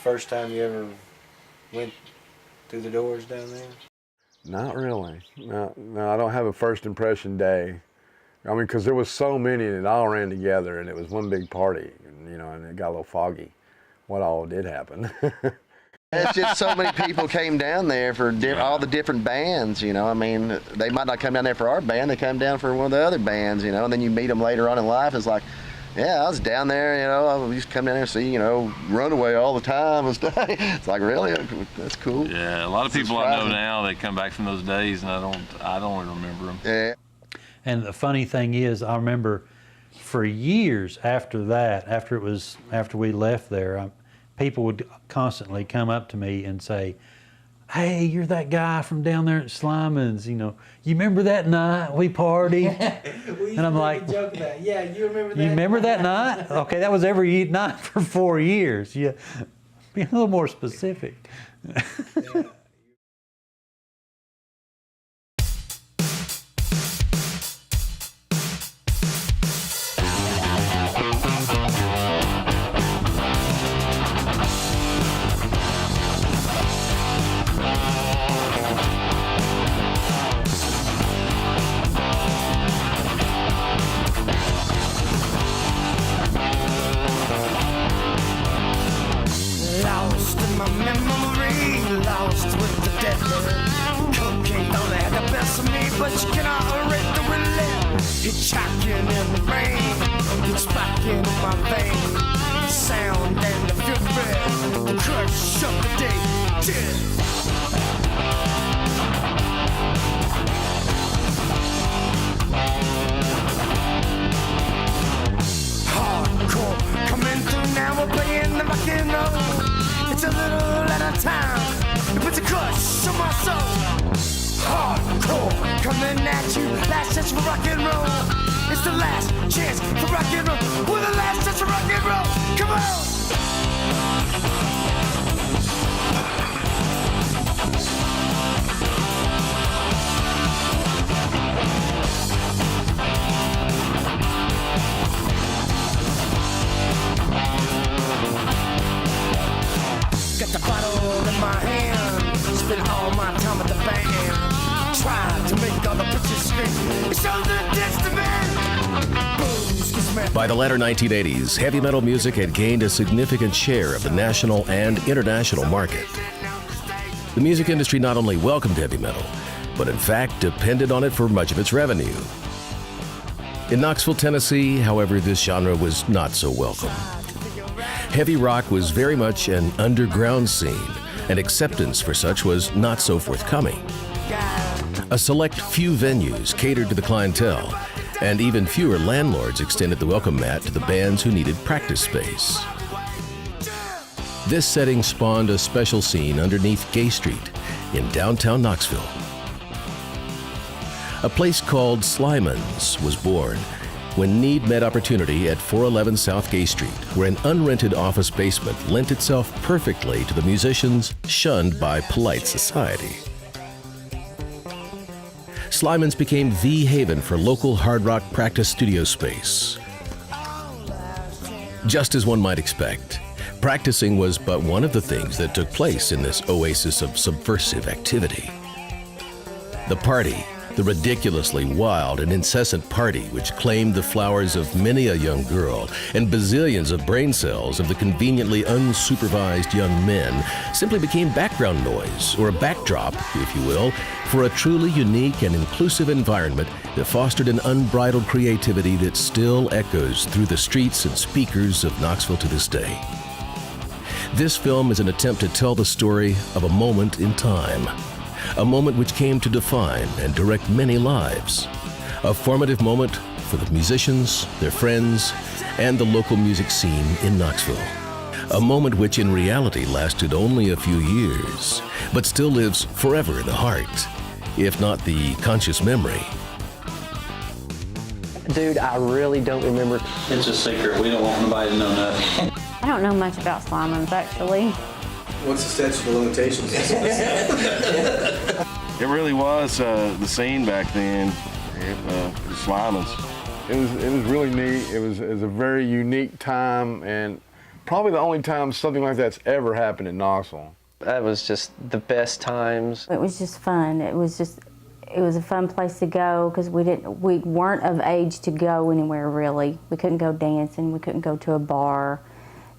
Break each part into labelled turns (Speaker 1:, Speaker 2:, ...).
Speaker 1: first time you ever went through the doors down there?
Speaker 2: Not really. No, I don't have a first impression day. I mean, because there was so many and it all ran together and it was one big party, and, you know, and it got a little foggy what all did happen.
Speaker 3: It's just so many people came down there for all the different bands, you know. I mean, they might not come down there for our band, they come down for one of the other bands, you know, and then you meet them later on in life. It's like, yeah, I was down there, you know, I used to come down there and see, you know, Runaway all the time and stuff. It's like, really? That's cool.
Speaker 4: Yeah, a lot of people I know now, they come back from those days and I don't remember them.
Speaker 3: Yeah.
Speaker 5: And the funny thing is, I remember for years after that, after we left there, people would constantly come up to me and say, "Hey, you're that guy from down there at Slyman's, you know, you remember that night we partied?"
Speaker 1: We
Speaker 5: and I'm like,
Speaker 1: joke about, yeah, you remember that?
Speaker 5: "You remember that night?" Okay, that was every night for 4 years. Yeah, be a little more specific.
Speaker 1: Yeah.
Speaker 6: Lost in my memory, lost with the deadly. Cocaine don't have the best of me, but you cannot erase the relief. Hitchhiking in the rain, it's sparking in my vein. The sound and the fury, the crush of the day. Hardcore coming through now, we're playing the rock and roll. It's a little at a time, it puts a crush on my soul. Hardcore coming at you, last chance for rock and roll. It's the last chance for rock and roll. We're the last chance for rock and roll. Come on. Got the bottle in my hand, spend all my time at the band. Try to make all the bitches scream. It's all the testament.
Speaker 7: By the latter 1980s, heavy metal music had gained a significant share of the national and international market. The music industry not only welcomed heavy metal, but in fact depended on it for much of its revenue. In Knoxville, Tennessee, however, this genre was not so welcome. Heavy rock was very much an underground scene, and acceptance for such was not so forthcoming. A select few venues catered to the clientele, and even fewer landlords extended the welcome mat to the bands who needed practice space. This setting spawned a special scene underneath Gay Street in downtown Knoxville. A place called Slyman's was born when need met opportunity at 411 South Gay Street, where an unrented office basement lent itself perfectly to the musicians shunned by polite society. Slyman's became the haven for local hard rock practice studio space. Just as one might expect, practicing was but one of the things that took place in this oasis of subversive activity. The party, the ridiculously wild and incessant party which claimed the flowers of many a young girl and bazillions of brain cells of the conveniently unsupervised young men, simply became background noise, or a backdrop, if you will, for a truly unique and inclusive environment that fostered an unbridled creativity that still echoes through the streets and speakers of Knoxville to this day. This film is an attempt to tell the story of a moment in time. A moment which came to define and direct many lives. A formative moment for the musicians, their friends, and the local music scene in Knoxville. A moment which in reality lasted only a few years, but still lives forever in the heart, if not the conscious memory.
Speaker 8: Dude, I really don't remember.
Speaker 4: It's a secret. We don't want nobody to know nothing.
Speaker 9: I don't know much about Slyman's, actually.
Speaker 1: What's the statute of limitations?
Speaker 10: It really was the scene back then, the Slyman's.
Speaker 2: It was really neat. It was a very unique time, and probably the only time something like that's ever happened in Knoxville.
Speaker 8: That was just the best times.
Speaker 9: It was just fun. It was a fun place to go because we weren't of age to go anywhere really. We couldn't go dancing. We couldn't go to a bar.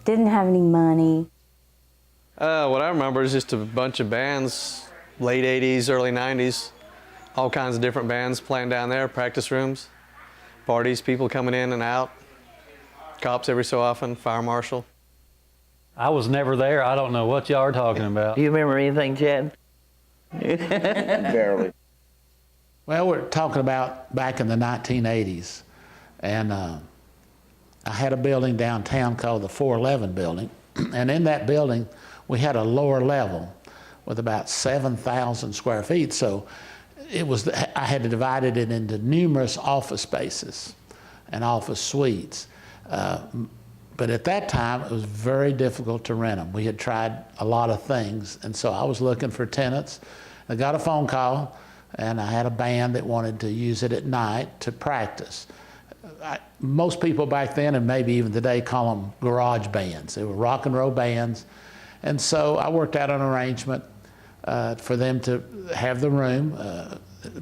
Speaker 9: Didn't have any money.
Speaker 11: What I remember is just a bunch of bands, late 80s, early 90s, all kinds of different bands playing down there, practice rooms, parties, people coming in and out, cops every so often, fire marshal.
Speaker 5: I was never there. I don't know what y'all are talking about.
Speaker 8: Do you remember anything, Chad?
Speaker 3: Barely.
Speaker 12: Well, we're talking about back in the 1980s, and I had a building downtown called the 411 building, and in that building we had a lower level with about 7,000 square feet, so I had divided it into numerous office spaces and office suites. But at that time, it was very difficult to rent them. We had tried a lot of things, and so I was looking for tenants. I got a phone call, and I had a band that wanted to use it at night to practice. Most people back then, and maybe even today, call them garage bands. They were rock and roll bands. And so I worked out an arrangement for them to have the room,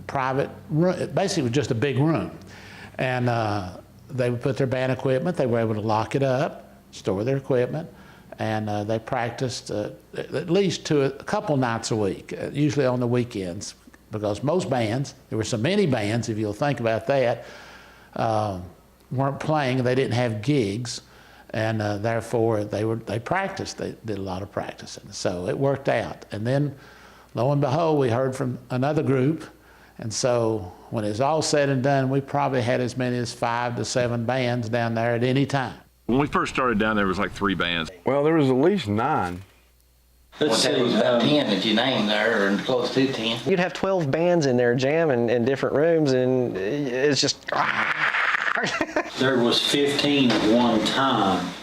Speaker 12: private room. Basically, it was just a big room. And they would put their band equipment. They were able to lock it up, store their equipment, and they practiced at least a couple nights a week, usually on the weekends, because most bands, there were so many bands, if you'll think about that, weren't playing. They didn't have gigs, and therefore they practiced. They did a lot of practicing, so it worked out. And then, lo and behold, we heard from another group, and so when it's all said and done, we probably had as many as 5 to 7 bands down there at any time.
Speaker 4: When we first started down there was like 3 bands.
Speaker 2: Well, there was at least 9.
Speaker 13: Let's say it was about 10 that you named there, or close to 10.
Speaker 8: You'd have 12 bands in there jamming in different rooms, and it's just...
Speaker 13: There was 15 at one time.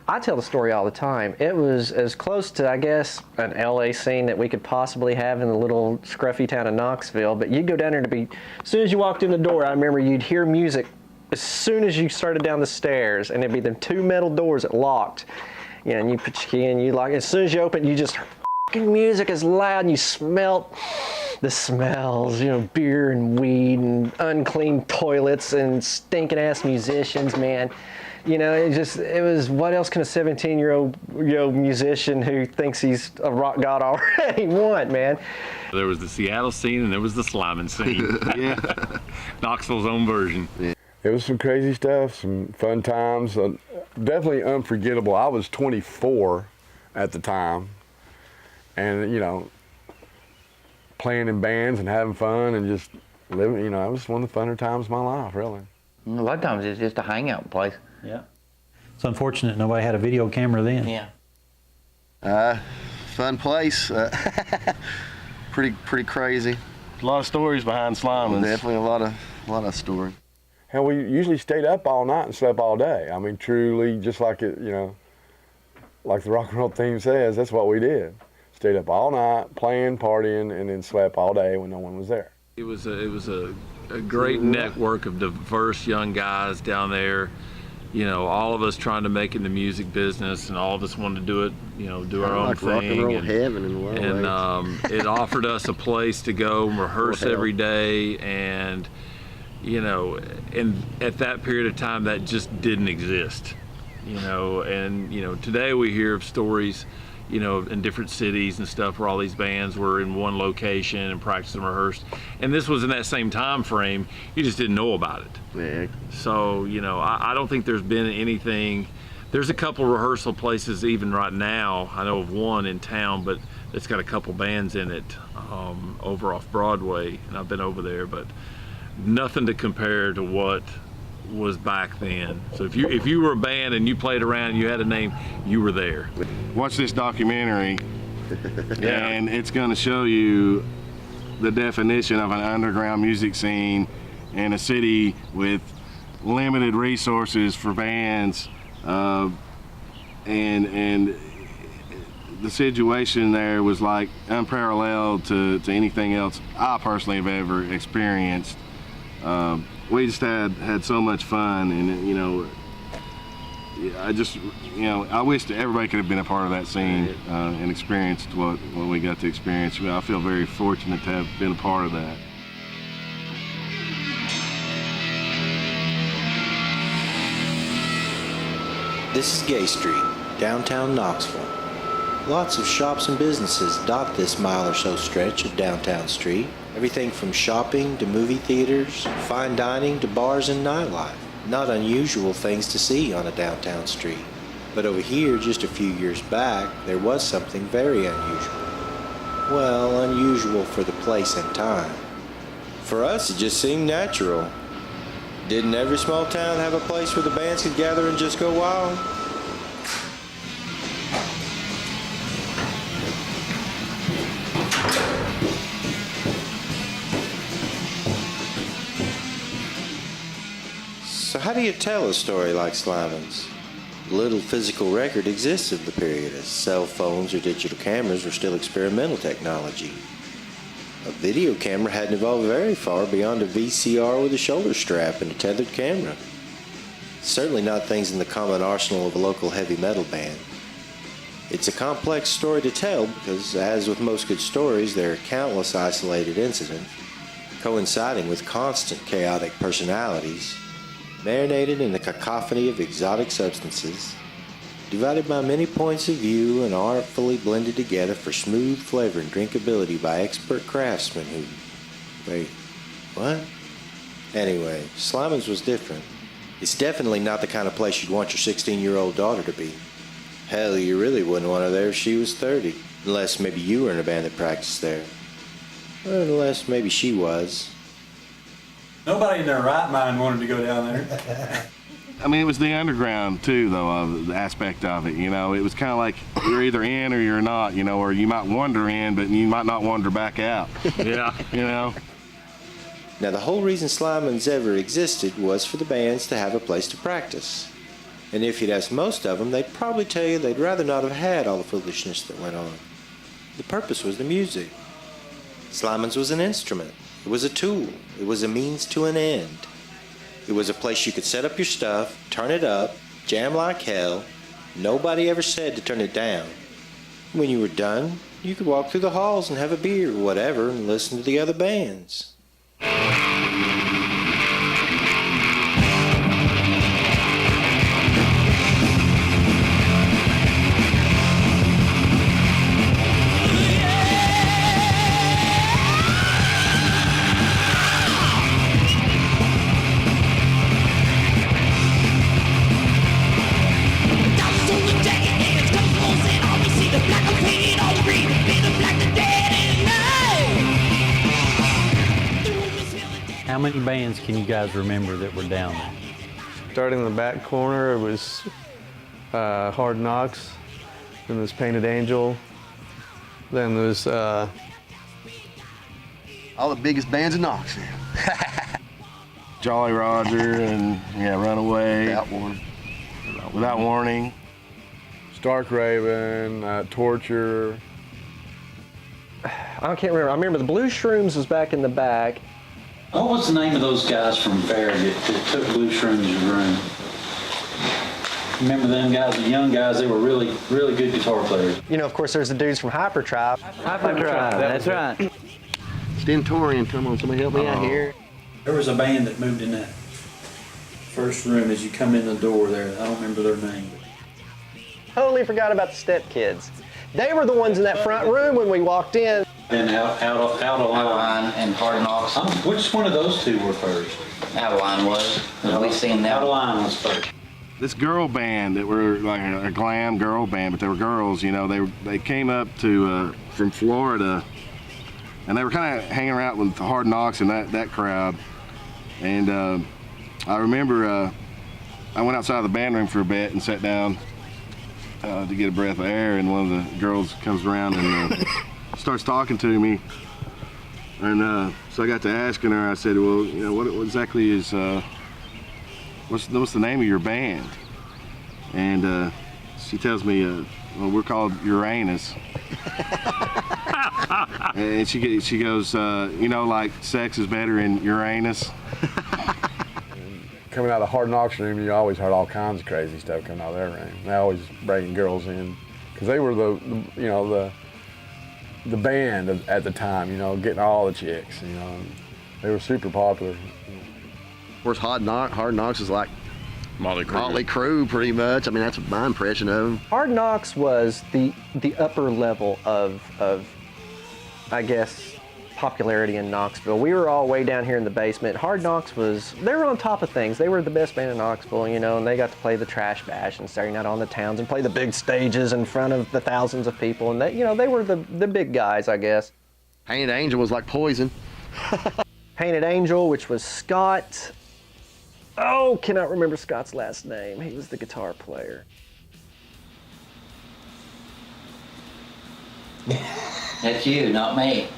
Speaker 8: I tell the story all the time. It was as close to, I guess, an LA scene that we could possibly have in the little scruffy town of Knoxville, but you'd go down there as soon as you walked in the door, I remember you'd hear music as soon as you started down the stairs, and it'd be the 2 metal doors that locked. You know, and you put your key in, as soon as you open, you just fucking music is loud, and you smelt the smells, beer and weed and unclean toilets and stinking ass musicians, man. It was, what else can a 17-year-old musician who thinks he's a rock god already want, man?
Speaker 4: There was the Seattle scene and there was the Sliming scene. Yeah. Knoxville's own version.
Speaker 2: It was some crazy stuff, some fun times, definitely unforgettable. I was 24 at the time, and playing in bands and having fun and just living, it was one of the funner times of my life, really.
Speaker 13: A lot of times it's just a hangout place.
Speaker 5: Yeah. It's unfortunate nobody had a video camera then.
Speaker 13: Yeah.
Speaker 3: Fun place. Pretty crazy.
Speaker 10: A lot of stories behind Slimans.
Speaker 3: Definitely a lot of stories.
Speaker 2: Hell, we usually stayed up all night and slept all day. I mean, truly, just like it, like the rock and roll theme says, that's what we did. Stayed up all night, playing, partying, and then slept all day when no one was there.
Speaker 4: It was a great network of diverse young guys down there. All of us trying to make it in the music business, and all of us wanted to do it, do our own thing.
Speaker 3: Rock and roll heaven in a lot of ways.
Speaker 4: It offered us a place to go and rehearse every day, and and at that period of time that just didn't exist. Today we hear of stories, in different cities and stuff where all these bands were in one location and practiced and rehearsed. And this was in that same time frame, you just didn't know about it.
Speaker 3: Yeah.
Speaker 4: So, I don't think there's been anything. There's a couple rehearsal places even right now. I know of one in town, but it's got a couple bands in it over off Broadway, and I've been over there, but nothing to compare to what was back then. So if you were a band and you played around and you had a name, you were there.
Speaker 10: Watch this documentary and it's going to show you the definition of an underground music scene in a city with limited resources for bands, and the situation there was like unparalleled to anything else I personally have ever experienced. We just had so much fun, and I just, I wish that everybody could have been a part of that scene and experienced what we got to experience. I feel very fortunate to have been a part of that.
Speaker 14: This is Gay Street, downtown Knoxville. Lots of shops and businesses dot this mile or so stretch of downtown street. Everything from shopping to movie theaters, fine dining to bars and nightlife. Not unusual things to see on a downtown street. But over here, just a few years back, there was something very unusual. Well, unusual for the place and time. For us, it just seemed natural. Didn't every small town have a place where the bands could gather and just go wild? So how do you tell a story like Slyman's? Little physical record exists of the period, as cell phones or digital cameras were still experimental technology. A video camera hadn't evolved very far beyond a VCR with a shoulder strap and a tethered camera. Certainly not things in the common arsenal of a local heavy metal band. It's a complex story to tell because, as with most good stories, there are countless isolated incidents, coinciding with constant chaotic personalities, marinated in the cacophony of exotic substances, divided by many points of view and artfully blended together for smooth flavor and drinkability by expert craftsmen who... Wait, what? Anyway, Slyman's was different. It's definitely not the kind of place you'd want your 16-year-old daughter to be. Hell, you really wouldn't want her there if she was 30. Unless maybe you were in a band that practiced there. Or unless maybe she was.
Speaker 5: Nobody in their right mind wanted to go down there.
Speaker 10: I mean, it was the underground too, though, the aspect of it. It was kind of like you're either in or you're not. Or you might wander in, but you might not wander back out. Yeah.
Speaker 14: Now, the whole reason Slyman's ever existed was for the bands to have a place to practice. And if you'd ask most of them, they'd probably tell you they'd rather not have had all the foolishness that went on. The purpose was the music. Slyman's was an instrument. It was a tool. It was a means to an end. It was a place you could set up your stuff, turn it up, jam like hell. Nobody ever said to turn it down. When you were done, you could walk through the halls and have a beer or whatever and listen to the other bands.
Speaker 5: How many bands can you guys remember that were down there?
Speaker 11: Starting in the back corner, it was Hard Knocks, then there was Painted Angel, then there was...
Speaker 3: all the biggest bands in Knoxville.
Speaker 10: Jolly Roger and Runaway. Without Warning.
Speaker 2: Stark Raven, Torture.
Speaker 8: I can't remember. I remember the Blue Shrooms was back in the back.
Speaker 13: What was the name of those guys from Farragut that took Blue Shrooms' room? Remember them guys, the young guys? They were really, really good guitar players.
Speaker 8: Of course, there's the dudes from Hypertribe.
Speaker 15: Hypertribe, that's right.
Speaker 3: Stentorian, come on, somebody help me out here.
Speaker 5: There was a band that moved in that first room as you come in the door there. I don't remember their name.
Speaker 8: Totally forgot about the Step Kids. They were the ones in that front room when we walked in.
Speaker 13: And out of line and Hard Knocks. Which one of those two were first? Out of line was. We seen that. Out of line was first.
Speaker 10: This girl band that were like a glam girl band, but they were girls. They came up to from Florida, and they were kind of hanging around with Hard Knocks and that crowd. And I remember I went outside of the band room for a bit and sat down to get a breath of air, and one of the girls comes around and starts talking to me, and so I got to asking her. I said, "Well, what exactly is what's the name of your band?" And she tells me, "Well, we're called Uranus." And she goes, like sex is better in Uranus.
Speaker 2: coming out of the Hard Knocks room, you always heard all kinds of crazy stuff coming out of their room. They always bringing girls in because they were the band at the time, getting all the chicks, and they were super popular.
Speaker 3: Of course, Hard Knocks is like
Speaker 4: Motley Crue.
Speaker 3: Motley Crue, pretty much. I mean, that's my impression of them.
Speaker 8: Hard Knocks was the upper level of I guess, popularity in Knoxville. We were all way down here in the basement. Hard Knocks they were on top of things. They were the best band in Knoxville, and they got to play the Trash Bash and Saturday Night on the Towns and play the big stages in front of the thousands of people. And they were the big guys, I guess.
Speaker 3: Painted Angel was like Poison.
Speaker 8: Painted Angel, which was Scott. Oh, cannot remember Scott's last name. He was the guitar player.
Speaker 13: That's you, not me.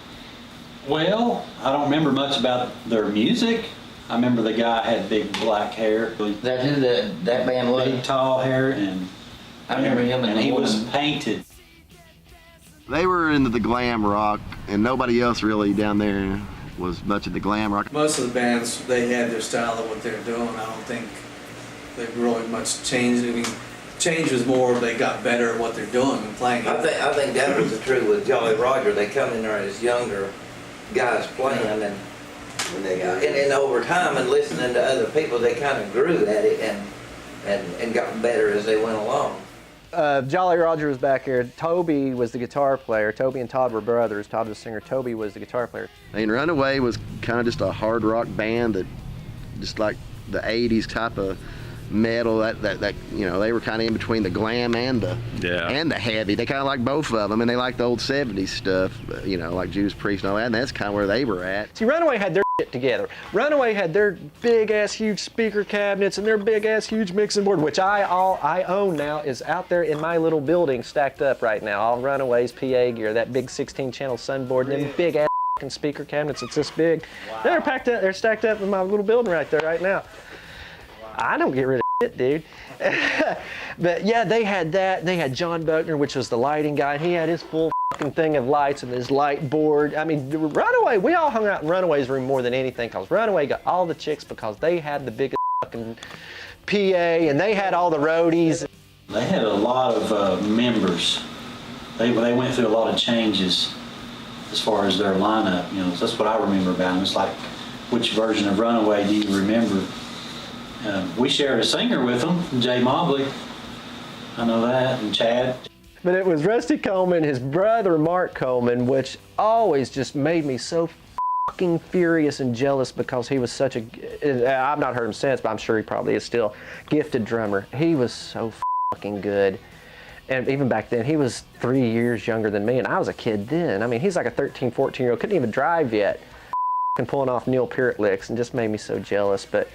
Speaker 16: Well, I don't remember much about their music. I remember the guy had big black hair.
Speaker 13: That's who that band was?
Speaker 16: Big tall hair, and
Speaker 13: I remember him
Speaker 16: and he was painted.
Speaker 3: They were into the glam rock, and nobody else really down there was much of the glam rock.
Speaker 1: Most of the bands, they had their style of what they were doing. I don't think they've really much changed. I mean, change was more they got better at what they're doing and playing.
Speaker 17: I think that was the truth with Jolly Roger. They come in there as younger guys playing, and over time and listening to other people, they kind of grew at it and got better as they went along.
Speaker 8: Jolly Roger was back here. Toby was the guitar player. Toby and Todd were brothers. Todd was the singer. Toby was the guitar player.
Speaker 3: And Runaway was kind of just a hard rock band that, just like the '80s type of metal. That they were kind of in between the glam and the heavy. They kind of liked both of them, and they liked the old '70s stuff. Like Judas Priest and all that. And that's kind of where they were at.
Speaker 8: See, Runaway had their shit together. Runaway had their big ass huge speaker cabinets and their big ass huge mixing board, which I own now, is out there in my little building stacked up right now. All Runaway's PA gear, that big 16-channel Sunboard, and them big ass speaker cabinets. It's this big. Wow. They're packed up. They're stacked up in my little building right there right now. Wow. I don't get rid of shit, dude. But yeah, they had that. They had John Buckner, which was the lighting guy. He had his full thing of lights and his light board. I mean, Runaway, we all hung out in Runaway's room more than anything because Runaway got all the chicks because they had the biggest fucking PA and they had all the roadies.
Speaker 16: They had a lot of members. They went through a lot of changes as far as their lineup. So that's what I remember about them. It's like, which version of Runaway do you remember? We shared a singer with them, Jay Mobley. I know that, and Chad.
Speaker 8: But it was Rusty Coleman, his brother Mark Coleman, which always just made me so fucking furious and jealous because he was such I've not heard him since, but I'm sure he probably is still, gifted drummer. He was so fucking good. And even back then, he was 3 years younger than me, and I was a kid then. I mean, he's like a 13, 14-year-old, couldn't even drive yet. And pulling off Neil Peart licks and just made me so jealous. But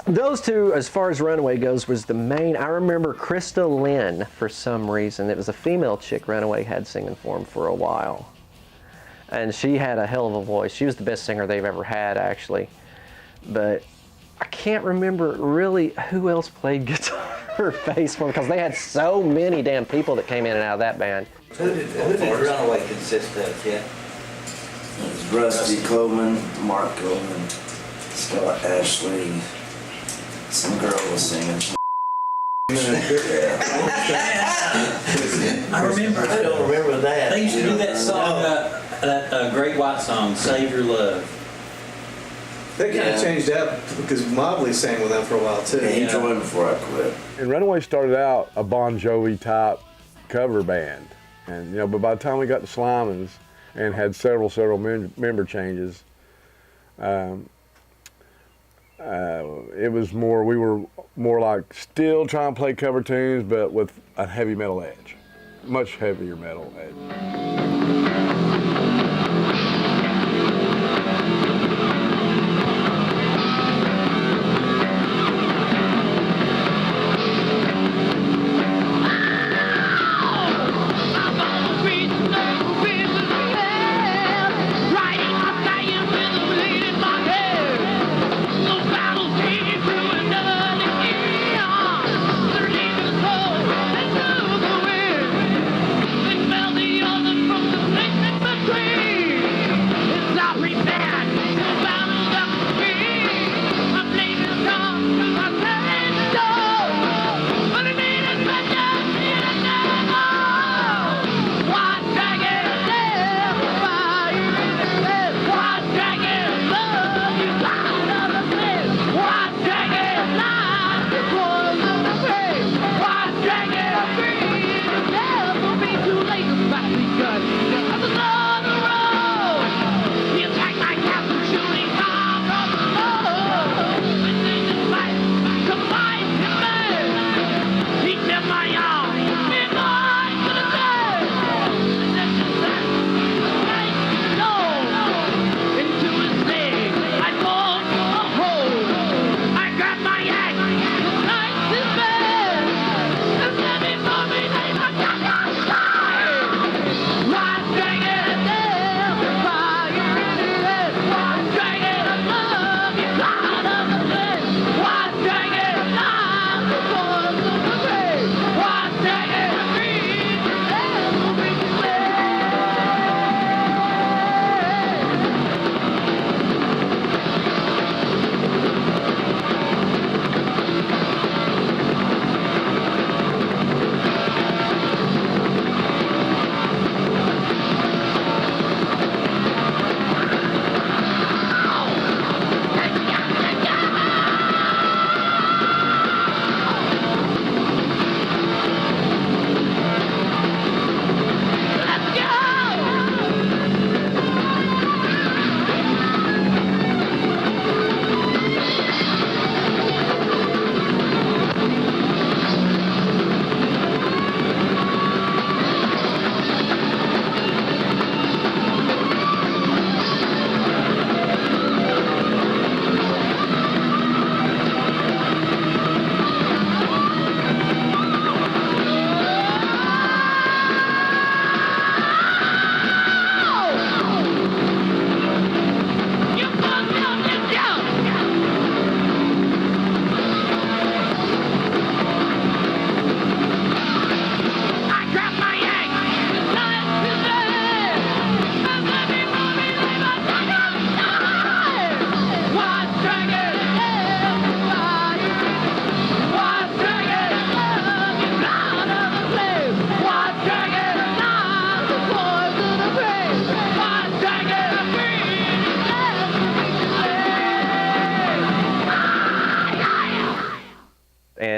Speaker 8: those two, as far as Runaway goes, was the main. I remember Krista Lynn, for some reason. It was a female chick Runaway had singing for him for a while. And she had a hell of a voice. She was the best singer they've ever had, actually. But I can't remember really who else played guitar or bass for them because they had so many damn people that came in and out of that band.
Speaker 17: Who did Runaway consist of, yeah?
Speaker 18: It was Rusty Coleman, Mark Coleman, Scott Ashley. Some girl was singing.
Speaker 16: I remember.
Speaker 17: I don't remember that.
Speaker 16: They used to do that song, that Great White song, Save Your Love.
Speaker 1: They kind of changed up because Mobley sang with them for a while too.
Speaker 18: He joined before I quit.
Speaker 2: And Runaway started out a Bon Jovi type cover band, and but by the time we got to Slimans and had several member changes, it was more, we were more like still trying to play cover tunes, but with a heavy metal edge, much heavier metal edge.
Speaker 6: From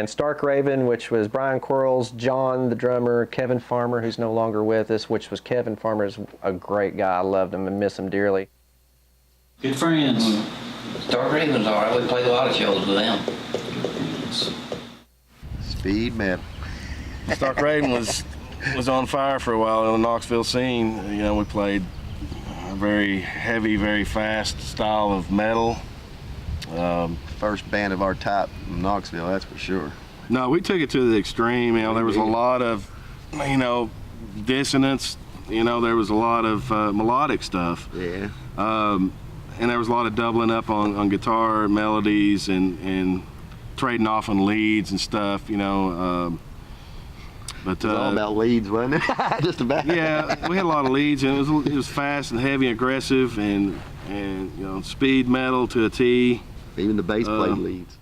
Speaker 8: and Stark Raven, which was Brian Quarles, John the drummer, Kevin Farmer, who's no longer with us, which was Kevin Farmer, is a great guy. I loved him and miss him dearly.
Speaker 16: Good friends.
Speaker 13: Stark Raven's all right. We played a lot of shows with them.
Speaker 3: Speed metal.
Speaker 10: Stark Raven was on fire for a while in the Knoxville scene. You know, we played a very heavy, very fast style of metal.
Speaker 3: First band of our type in Knoxville, that's for sure.
Speaker 10: No, we took it to the extreme. You know, there was a lot of, you know, dissonance. You know, there was a lot of melodic stuff.
Speaker 3: Yeah.
Speaker 10: And there was a lot of doubling up on guitar melodies and trading off on leads and stuff. You know. But
Speaker 3: it was all about leads, wasn't it? Just about.
Speaker 10: Yeah, we had a lot of leads, and it was fast and heavy and aggressive, and you know, speed metal to a T.
Speaker 3: Even the bass played leads.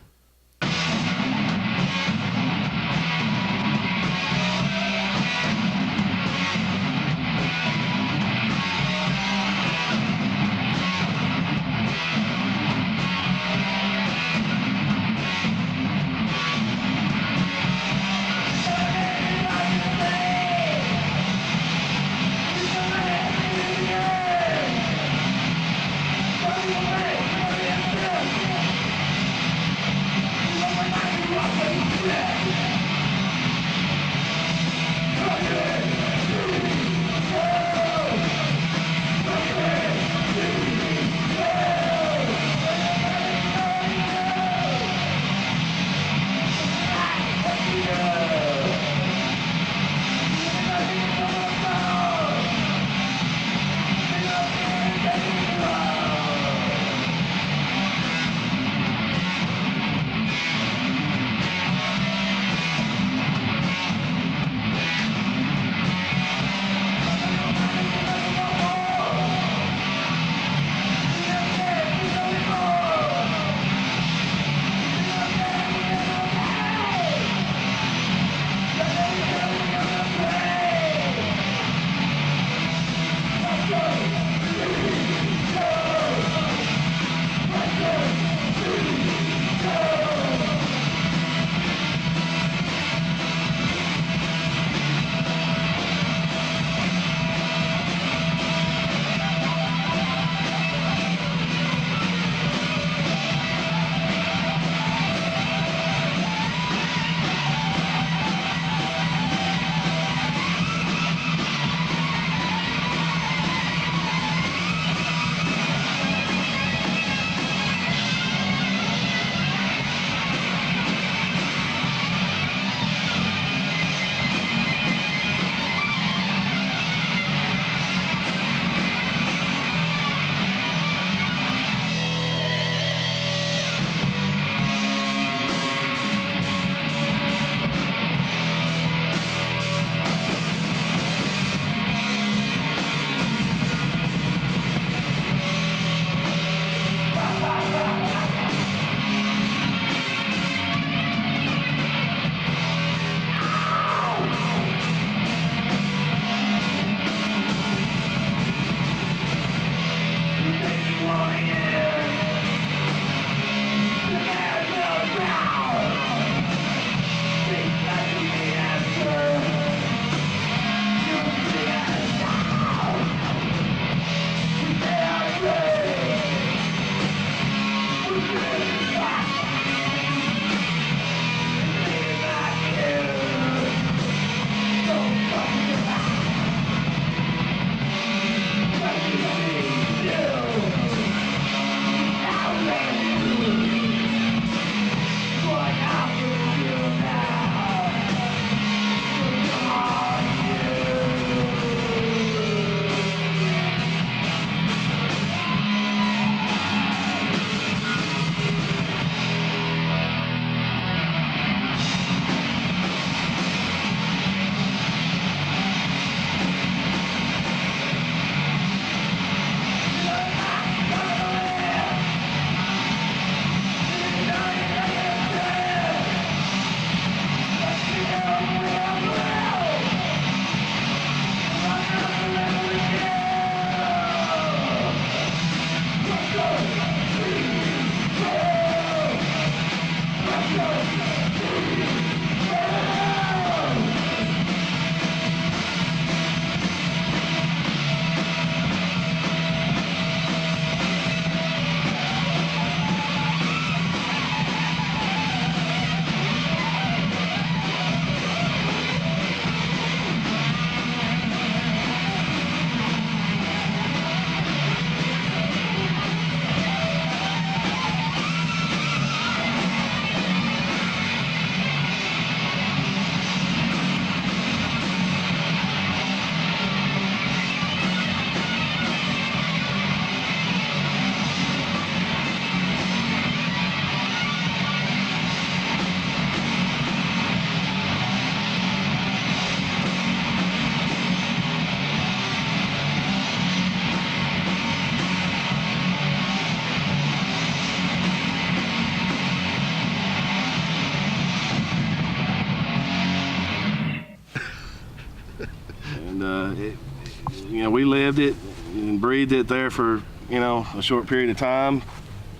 Speaker 10: and we lived it and breathed it there for a short period of time.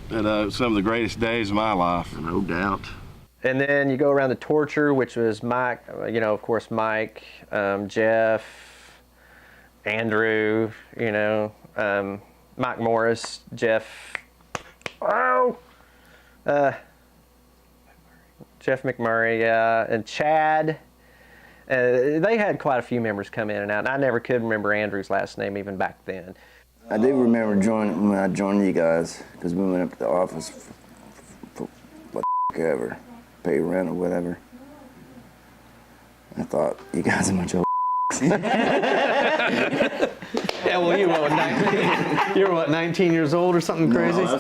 Speaker 10: But some of the greatest days of my life, no doubt.
Speaker 8: And then you go around the Torture, which was Mike, of course, Mike, Jeff, Andrew, Mike Morris, Jeff, Jeff McMurray, yeah, and Chad. They had quite a few members come in and out, and I never could remember Andrew's last name even back then.
Speaker 18: I do remember when I joined you guys, because we went up to the office for whatever, pay rent or whatever. I thought, you guys are a bunch of
Speaker 11: Yeah, well, you were what, 19 years old or something crazy?
Speaker 18: No,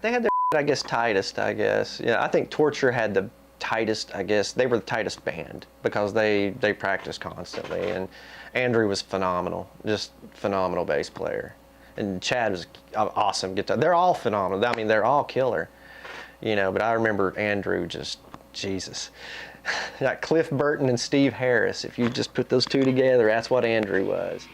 Speaker 8: They had their, I guess, tightest, I guess. Yeah, I think Torture had the tightest, I guess. They were the tightest band because they practiced constantly. And Andrew was phenomenal, just phenomenal bass player. And Chad was an awesome guitar. They're all phenomenal. I mean, they're all killer, but I remember Andrew just, Jesus. Like Cliff Burton and Steve Harris, if you just put those two together, that's what Andrew was.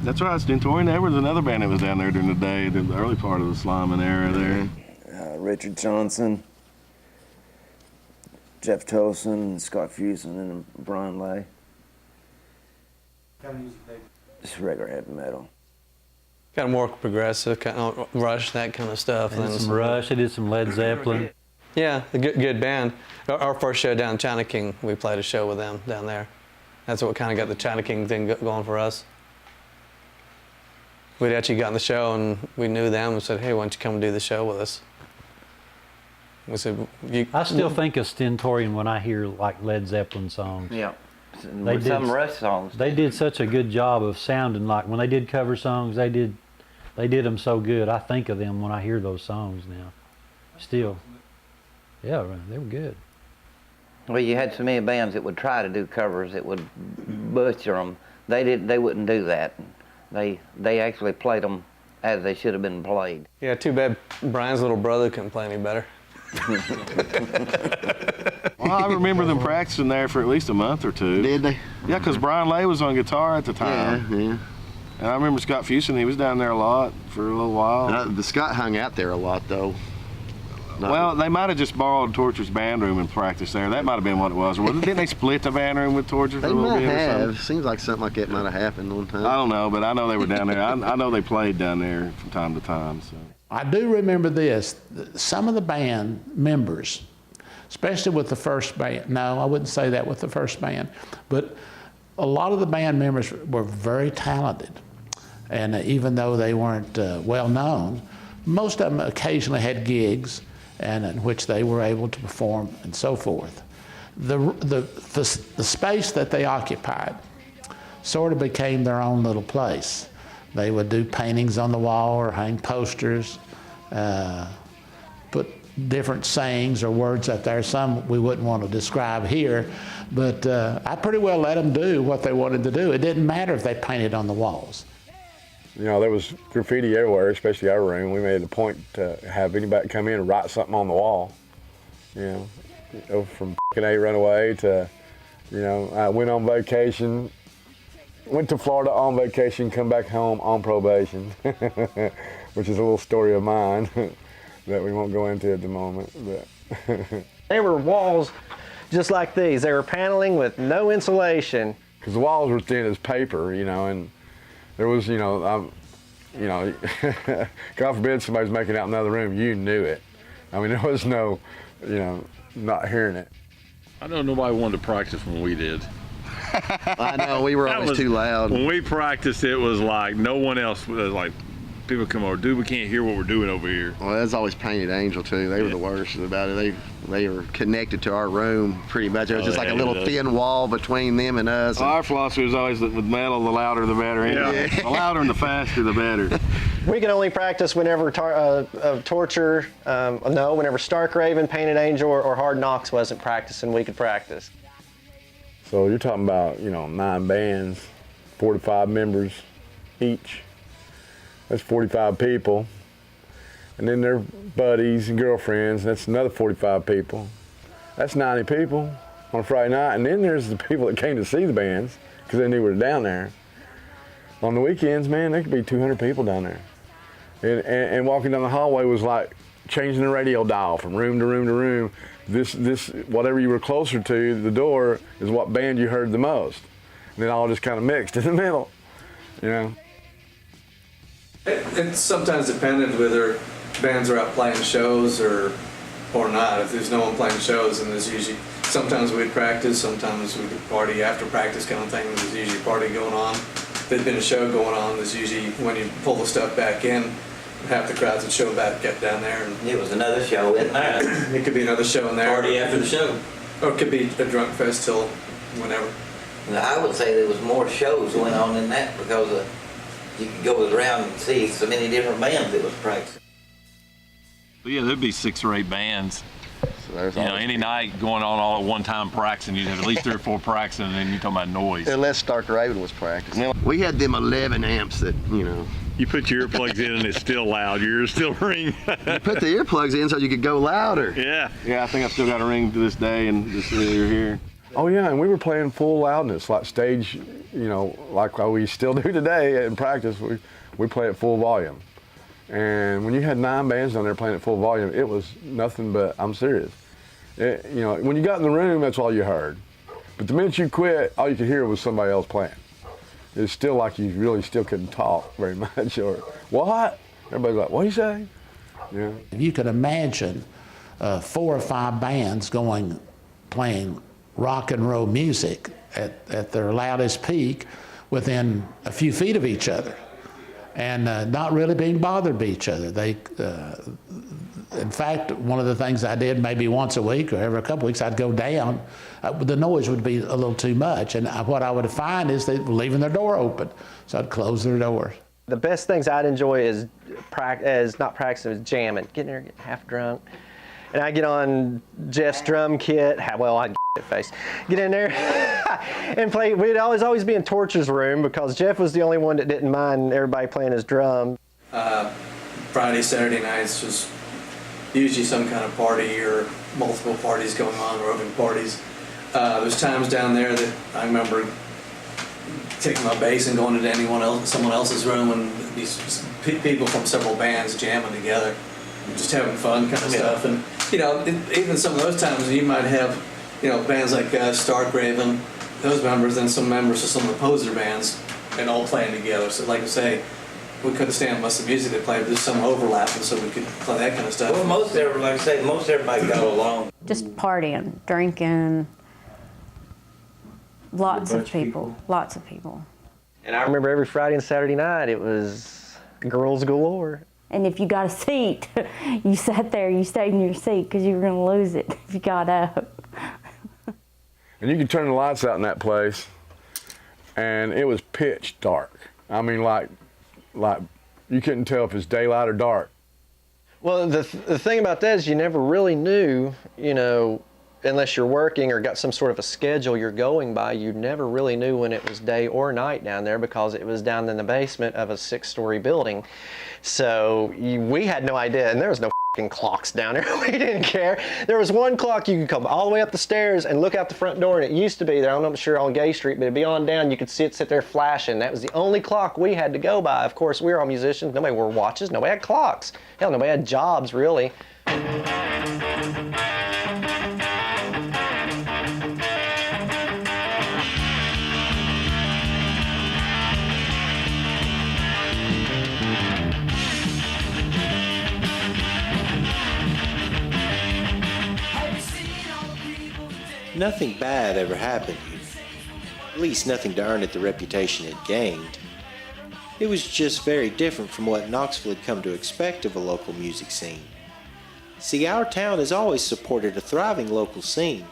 Speaker 10: That's right, Stentorian. There was another band that was down there during the day, the early part of the Sliman era there.
Speaker 18: Richard Johnson, Jeff Tolson, Scott Fuson, and Brian Lay.
Speaker 5: What kind of music they do?
Speaker 18: Just regular heavy metal.
Speaker 11: Kind of more progressive, kind of Rush, that kind of stuff.
Speaker 5: They did some Rush, they did some Led Zeppelin.
Speaker 11: Yeah, a good band. Our first show down in China King, we played a show with them down there. That's what kind of got the China King thing going for us. We'd actually gotten the show and we knew them and said, hey, why don't you come and do the show with us? We said,
Speaker 5: I still think of Stentorian when I hear like Led Zeppelin songs.
Speaker 15: Yeah.
Speaker 5: They
Speaker 15: With some Rush songs.
Speaker 5: They did such a good job of sounding like, when they did cover songs, they did them so good. I think of them when I hear those songs now. Still. Yeah, they were good.
Speaker 15: Well, you had so many bands that would try to do covers that would butcher them. They wouldn't do that. They actually played them as they should have been played.
Speaker 11: Yeah, too bad Brian's little brother couldn't play any better.
Speaker 10: Well, I remember them practicing there for at least a month or two.
Speaker 3: Did they?
Speaker 10: Yeah, because Brian Lay was on guitar at the time.
Speaker 3: Yeah.
Speaker 10: And I remember Scott Fuson, he was down there a lot for a little while.
Speaker 3: The Scott hung out there a lot, though.
Speaker 10: Well, they might have just borrowed Torture's band room and practiced there. That might have been what it was. Or didn't they split the band room with Torture for
Speaker 3: They
Speaker 10: a little
Speaker 3: might
Speaker 10: bit or
Speaker 3: have.
Speaker 10: something?
Speaker 3: Seems like something like that might have happened one time.
Speaker 10: I don't know, but I know they were down there. I know they played down there from time to time. So
Speaker 12: I do remember this. Some of the band members, especially with the first band, no, I wouldn't say that with the first band, but a lot of the band members were very talented. And even though they weren't well known, most of them occasionally had gigs and in which they were able to perform and so forth. The space that they occupied sort of became their own little place. They would do paintings on the wall or hang posters, put different sayings or words out there. Some we wouldn't want to describe here, but I pretty well let them do what they wanted to do. It didn't matter if they painted on the walls.
Speaker 2: You know, there was graffiti everywhere, especially our room. We made it a point to have anybody come in and write something on the wall. You know, from A Runaway to, you know, I went on vacation, went to Florida on vacation, come back home on probation, which is a little story of mine that we won't go into at the moment. But
Speaker 8: They were walls just like these. They were paneling with no insulation.
Speaker 2: Because the walls were thin as paper, you know, and there was, God forbid somebody's making out in another room, you knew it. I mean, there was no, not hearing it.
Speaker 4: I know nobody wanted to practice when we did.
Speaker 3: I know, we were always too loud.
Speaker 4: When we practiced, it was like no one else was like, people come over, dude, we can't hear what we're doing over here.
Speaker 3: Well, that's always Painted Angel too. They were the worst about it. They were connected to our room pretty much. It was just like a little thin wall between them and us.
Speaker 10: Our philosophy was always that with metal, the louder the better. Yeah. The louder and the faster the better.
Speaker 8: We can only practice whenever Torture, whenever Stark Raven, Painted Angel, or Hard Knocks wasn't practicing, we could practice.
Speaker 2: So you're talking about, 9 bands, 45 members each. That's 45 people. And then their buddies and girlfriends, and that's another 45 people. That's 90 people on a Friday night. And then there's the people that came to see the bands because they knew we were down there. On the weekends, man, there could be 200 people down there. And walking down the hallway was like changing the radio dial from room to room to room. This, whatever you were closer to, the door, is what band you heard the most. And it all just kind of mixed in the middle,
Speaker 1: It's sometimes dependent whether bands are out playing shows or not. If there's no one playing shows, then there's usually, sometimes we'd practice, sometimes we'd party after practice kind of thing. There's usually a party going on. If there's been a show going on, there's usually, when you pull the stuff back in, half the crowds would show back, get down there. And
Speaker 17: it was another show in there.
Speaker 1: It could be another show in there.
Speaker 17: Party after the show.
Speaker 1: Or it could be a drunk fest till whenever.
Speaker 17: I would say there was more shows going on in that because you could go around and see so many different bands that was practicing.
Speaker 4: But yeah, there'd be 6 or 8 bands. So any night going on all at one time practicing, you'd have at least 3 or 4 practicing, and then you're talking about noise.
Speaker 3: Unless Stark Raven was practicing. We had them 11 amps that,
Speaker 4: You put your earplugs in and it's still loud. Your ears still ring.
Speaker 3: You put the earplugs in so you could go louder.
Speaker 4: Yeah.
Speaker 10: Yeah, I think I've still got a ring to this day, and just you're here.
Speaker 2: Oh yeah, and we were playing full loudness, like stage, like we still do today in practice. We play at full volume. And when you had 9 bands down there playing at full volume, it was nothing but, I'm serious. When you got in the room, that's all you heard. But the minute you quit, all you could hear was somebody else playing. It's still like you really still couldn't talk very much, or what? Everybody's like, what do you say? Yeah.
Speaker 12: If you could imagine 4 or 5 bands playing rock and roll music at their loudest peak within a few feet of each other, and not really being bothered by each other. In fact, one of the things I did maybe once a week or every couple of weeks, I'd go down. The noise would be a little too much, and what I would find is they were leaving their door open, so I'd close their doors.
Speaker 8: The best things I'd enjoy is not practicing, is jamming, getting there, getting half drunk. And I get on Jeff's drum kit. Well, I'd get in there and play. We'd always be in Torture's room because Jeff was the only one that didn't mind everybody playing his drum.
Speaker 1: Friday, Saturday nights, just usually some kind of party or multiple parties going on, roving parties. There's times down there that I remember taking my bass and going into someone else's room, and these people from several bands jamming together, just having fun kind of stuff. And even some of those times you might have bands like Starkraven, those members, and some members of some of the poser bands, and all playing together. So like I say, we couldn't stand most of the music they played, but there's some overlap, and so we could play that kind of stuff.
Speaker 17: Well, most everybody got along.
Speaker 9: Just partying, drinking. Lots of people.
Speaker 8: And I remember every Friday and Saturday night, it was girls galore.
Speaker 9: And if you got a seat, you sat there, you stayed in your seat because you were going to lose it if you got up.
Speaker 2: And you could turn the lights out in that place, and it was pitch dark. I mean, like you couldn't tell if it's daylight or dark.
Speaker 8: Well, the thing about that is you never really knew, unless you're working or got some sort of a schedule you're going by, you never really knew when it was day or night down there because it was down in the basement of a 6-story building. So we had no idea, and there was no f***ing clocks down there. We didn't care. There was one clock you could come all the way up the stairs and look out the front door, and it used to be there, I'm not sure on Gay Street, but it'd be on down, you could see it sit there flashing. That was the only clock we had to go by. Of course, we were all musicians. Nobody wore watches. Nobody had clocks. Hell, nobody had jobs, really.
Speaker 14: Nothing bad ever happened here. At least nothing to earn it the reputation it gained. It was just very different from what Knoxville had come to expect of a local music scene. See, our town has always supported a thriving local scene.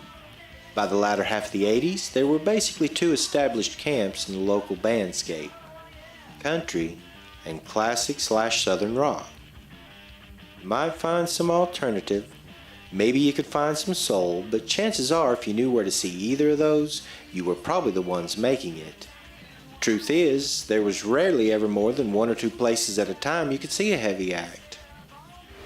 Speaker 14: By the latter half of the 80s, there were basically 2 established camps in the local bandscape: country and classic/southern rock. You might find some alternative. Maybe you could find some soul, but chances are if you knew where to see either of those, you were probably the ones making it. Truth is, there was rarely ever more than 1 or 2 places at a time you could see a heavy act.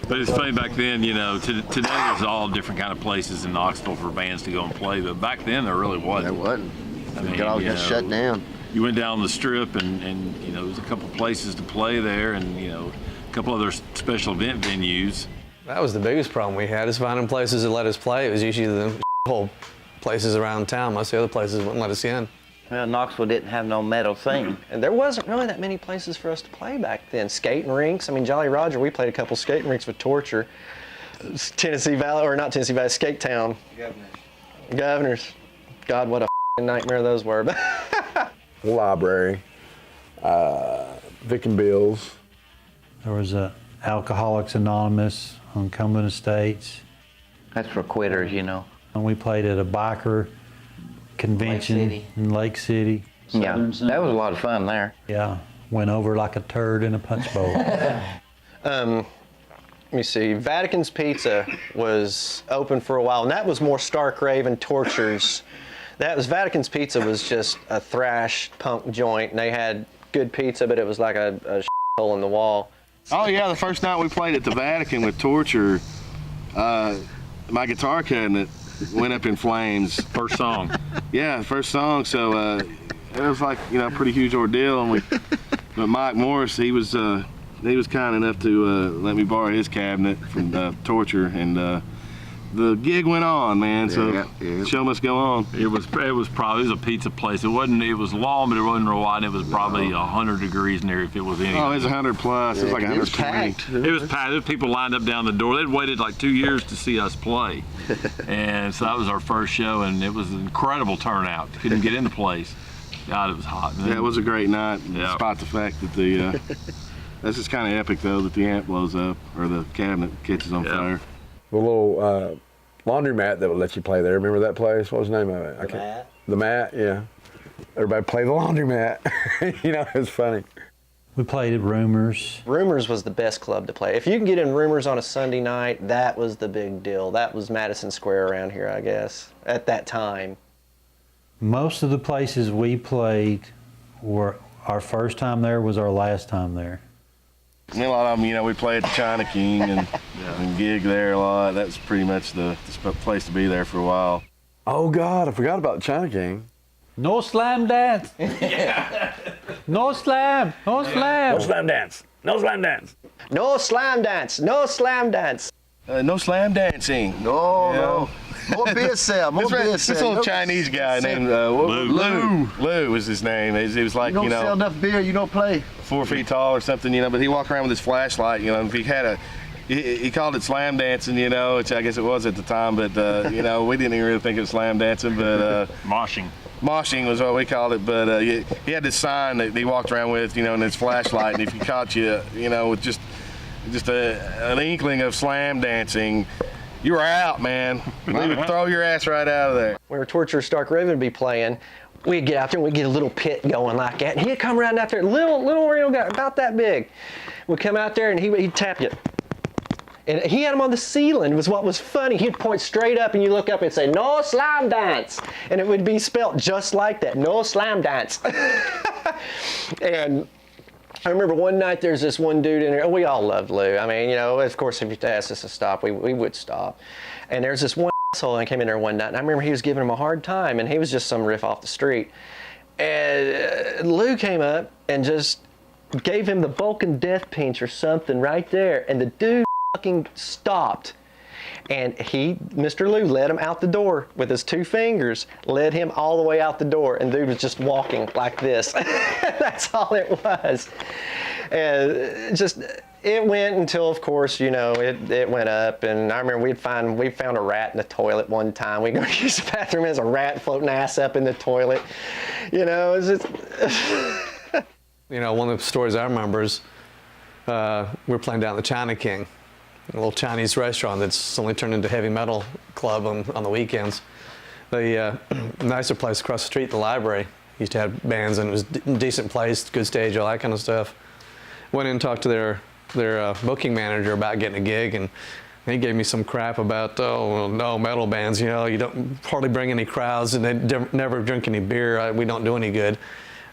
Speaker 4: But it's funny back then, today there's all different kind of places in Knoxville for bands to go and play, but back then there really wasn't.
Speaker 3: There wasn't.
Speaker 4: I mean,
Speaker 3: It all got shut down.
Speaker 4: You went down the strip and there was a couple places to play there, and a couple other special event venues.
Speaker 11: That was the biggest problem we had, is finding places that let us play. It was usually the whole places around town. Most of the other places wouldn't let us in.
Speaker 15: Well, Knoxville didn't have no metal scene.
Speaker 8: And there wasn't really that many places for us to play back then. Skating rinks. I mean, Jolly Roger, we played a couple skating rinks with Torture. Tennessee Valley, or not Tennessee Valley, Skate Town. Governors. God, what a nightmare those were.
Speaker 2: Library. Vic and Bill's.
Speaker 5: There was a Alcoholics Anonymous on Cumberland Estates.
Speaker 15: That's for quitters, And
Speaker 5: we played at a biker convention in Lake City.
Speaker 15: Yeah, that was a lot of fun there.
Speaker 5: Yeah, went over like a turd in a punch bowl.
Speaker 8: Let me see, Vatican's Pizza was open for a while, and that was more Starkraven Tortures. Vatican's Pizza was just a thrash punk joint, and they had good pizza, but it was like a hole in the wall.
Speaker 10: Oh yeah, the first night we played at the Vatican with Torture, my guitar cabinet went up in flames.
Speaker 4: First song.
Speaker 10: Yeah, first song. So it was like a pretty huge ordeal. But Mike Morris, he was kind enough to let me borrow his cabinet from Torture, and the gig went on, man. So show must go on.
Speaker 4: It was a pizza place. It was long, but it wasn't real wide. It was probably 100 degrees in there if it was any.
Speaker 10: Oh, it was 100 plus. It was like 120.
Speaker 4: It was packed. There was people lined up down the door. They'd waited like 2 years to see us play, and so that was our first show, and it was an incredible turnout. Couldn't get in the place. God, it was hot. Man.
Speaker 10: Yeah, it was a great night. Despite the fact that the that's just kind of epic though that the amp blows up or the cabinet catches on fire.
Speaker 2: The little laundromat that would let you play there. Remember that place? What was the name of it? The Mat, yeah. Everybody play the laundromat. You know, it's funny.
Speaker 5: We played at Rumors.
Speaker 8: Rumors was the best club to play. If you can get in Rumors on a Sunday night, that was the big deal. That was Madison Square around here, I guess, at that time.
Speaker 5: Most of the places we played were our first time there was our last time there.
Speaker 10: I mean, a lot of them, you know, we played at the China King and gig there a lot. That's pretty much the place to be there for a while.
Speaker 2: Oh God, I forgot about China King.
Speaker 5: No slam dance. No slam. No slam.
Speaker 2: No slam dance. No slam dance.
Speaker 8: No slam dance. No slam dance.
Speaker 10: No slam dancing.
Speaker 3: No. More beer sale. More beer sale.
Speaker 10: This little Chinese guy named Lou was his name. He was like,
Speaker 3: you don't sell enough beer, you don't play.
Speaker 10: 4 feet tall or something, you know. But he walked around with his flashlight, you know. If he had he called it slam dancing, you know, which I guess it was at the time. But you know, we didn't even really think it was slam dancing, but
Speaker 4: moshing.
Speaker 10: Moshing was what we called it, but he had this sign that he walked around with, you know, and his flashlight, and if he caught you, you know, with just an inkling of slam dancing, you were out, man. They would throw your ass right out of there.
Speaker 8: When Torture Stark Riven would be playing, we'd get out there and we'd get a little pit going like that, and he'd come around out there, little real guy, about that big. We'd come out there and he'd tap you. And he had them on the ceiling, was what was funny. He'd point straight up and you look up and say, no slam dance. And it would be spelt just like that, no slam dance. And I remember one night there's this one dude in there, and we all loved Lou. I mean, you know, of course, if you asked us to stop, we would stop. And there's this one asshole that came in there one night, and I remember he was giving him a hard time, and he was just some riff off the street. And Lou came up and just gave him the Vulcan death pinch or something right there, and the dude fucking stopped. And Mr. Lou led him out the door with his 2 fingers, led him all the way out the door, and dude was just walking like this. That's all it was. And it went until, of course, you know, it went up, and I remember we found a rat in the toilet one time. We go to use the bathroom, there's a rat floating ass up in the toilet. You know, it's just...
Speaker 11: You know, one of the stories I remember is we were playing down at the China King, a little Chinese restaurant that's only turned into a heavy metal club on the weekends. The nicer place across the street, the library, used to have bands, and it was a decent place, good stage, all that kind of stuff. Went in and talked to their booking manager about getting a gig, and he gave me some crap about, oh, well, no, metal bands, you know, you don't hardly bring any crowds, and they never drink any beer, we don't do any good.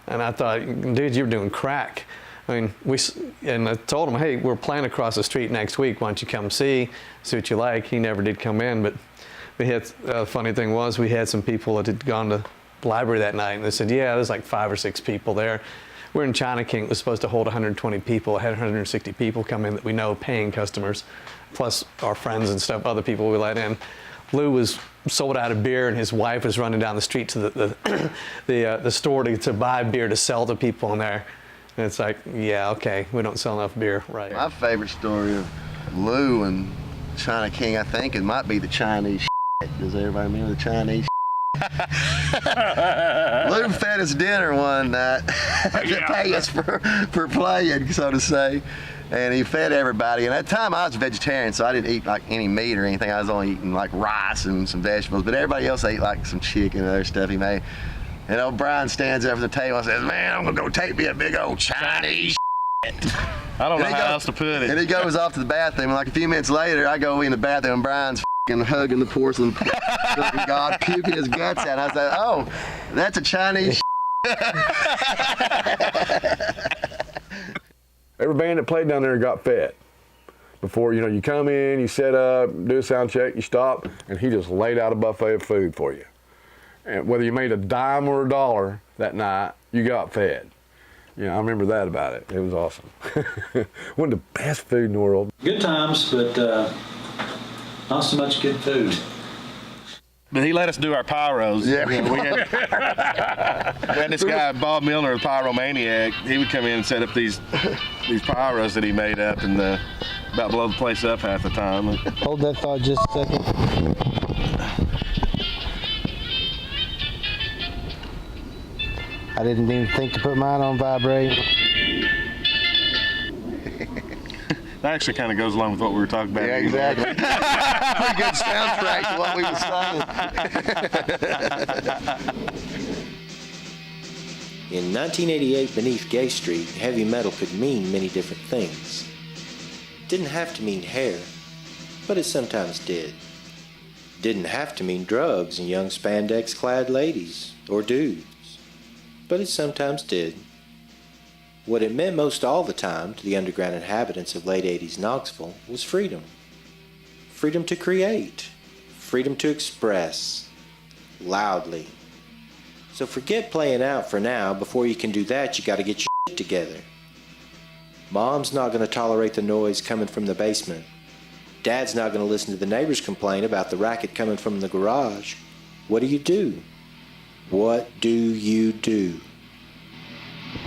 Speaker 11: And I thought, dude, you're doing crack. I mean, and I told him, hey, we're playing across the street next week. Why don't you come see what you like? He never did come in, but we had, the funny thing was we had some people that had gone to the library that night, and they said, yeah, there's like 5 or 6 people there. We're in China King. It was supposed to hold 120 people. It had 160 people come in that we know, paying customers, plus our friends and stuff, other people we let in. Lou was sold out of beer, and his wife was running down the street to the store to buy beer to sell to people in there. And it's like, yeah, okay, we don't sell enough beer, right?
Speaker 3: My favorite story of Lou and China King, I think, it might be the Chinese shit. Does everybody remember the Chinese Lou fed us dinner one night to pay us for playing, so to say. And he fed everybody. And at the time I was vegetarian, so I didn't eat like any meat or anything. I was only eating like rice and some vegetables. But everybody else ate like some chicken and other stuff he made. And old Brian stands up at the table and says, man, I'm gonna go take me a big old Chinese shit.
Speaker 10: I don't know how else to put it.
Speaker 3: And he goes off to the bathroom. And like a few minutes later, I go in the bathroom and Brian's hugging the porcelain god, puking his guts out. And I said, oh, that's a Chinese
Speaker 2: Every band that played down there got fed. Before, you know, you come in, you set up, do a sound check, you stop, and he just laid out a buffet of food for you. And whether you made a dime or a dollar that night, you got fed. You know, I remember that about it. It was awesome. One of the best food in the world.
Speaker 16: Good times, but Not so much good food.
Speaker 10: But he let us do our pyros.
Speaker 3: Yeah.
Speaker 10: We had this guy, Bob Milner, the pyromaniac. He would come in and set up these pyros that he made up and about blow the place up half the time.
Speaker 19: Hold that thought just a second. I didn't even think to put mine on vibrate.
Speaker 10: That actually kind of goes along with what we were talking about.
Speaker 3: Yeah, exactly. Pretty good soundtrack to what we were saying.
Speaker 14: In 1988, beneath Gay Street, heavy metal could mean many different things. It didn't have to mean hair, but it sometimes did. It didn't have to mean drugs and young spandex-clad ladies or dudes, but it sometimes did. What it meant most all the time to the underground inhabitants of late 80s Knoxville was freedom. Freedom to create. Freedom to express. Loudly. So forget playing out for now. Before you can do that, you gotta get your shit together. Mom's not gonna tolerate the noise coming from the basement. Dad's not gonna listen to the neighbors complain about the racket coming from the garage. What do you do? What do you do?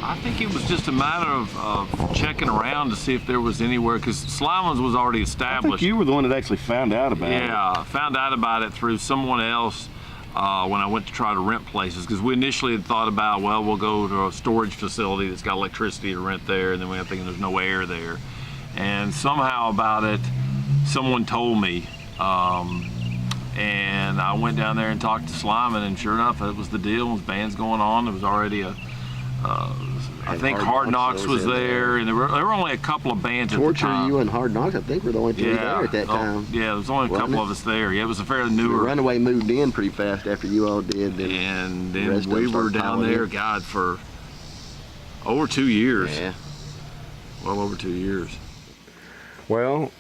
Speaker 4: I think it was just a matter of checking around to see if there was anywhere, because Slimans was already established.
Speaker 10: I think you were the one that actually found out about it.
Speaker 4: Yeah, found out about it through someone else when I went to try to rent places, because we initially had thought about, well, we'll go to a storage facility that's got electricity to rent there, and then we were thinking there's no air there. And somehow about it, someone told me, and I went down there and talked to Slyman, and sure enough, it was the deal. There was bands going on. There was already I think Hard Knocks was there, and there were only a couple of bands at the
Speaker 3: Torture
Speaker 4: time.
Speaker 3: You and Hard Knocks, I think, were the only two there at that time.
Speaker 4: Yeah, there was only a couple of us there. Yeah, it was a fairly newer.
Speaker 3: Runaway moved in pretty fast after you all did.
Speaker 4: And then we were down there, God, for over 2 years.
Speaker 3: Yeah.
Speaker 4: Well over 2 years.
Speaker 2: Well,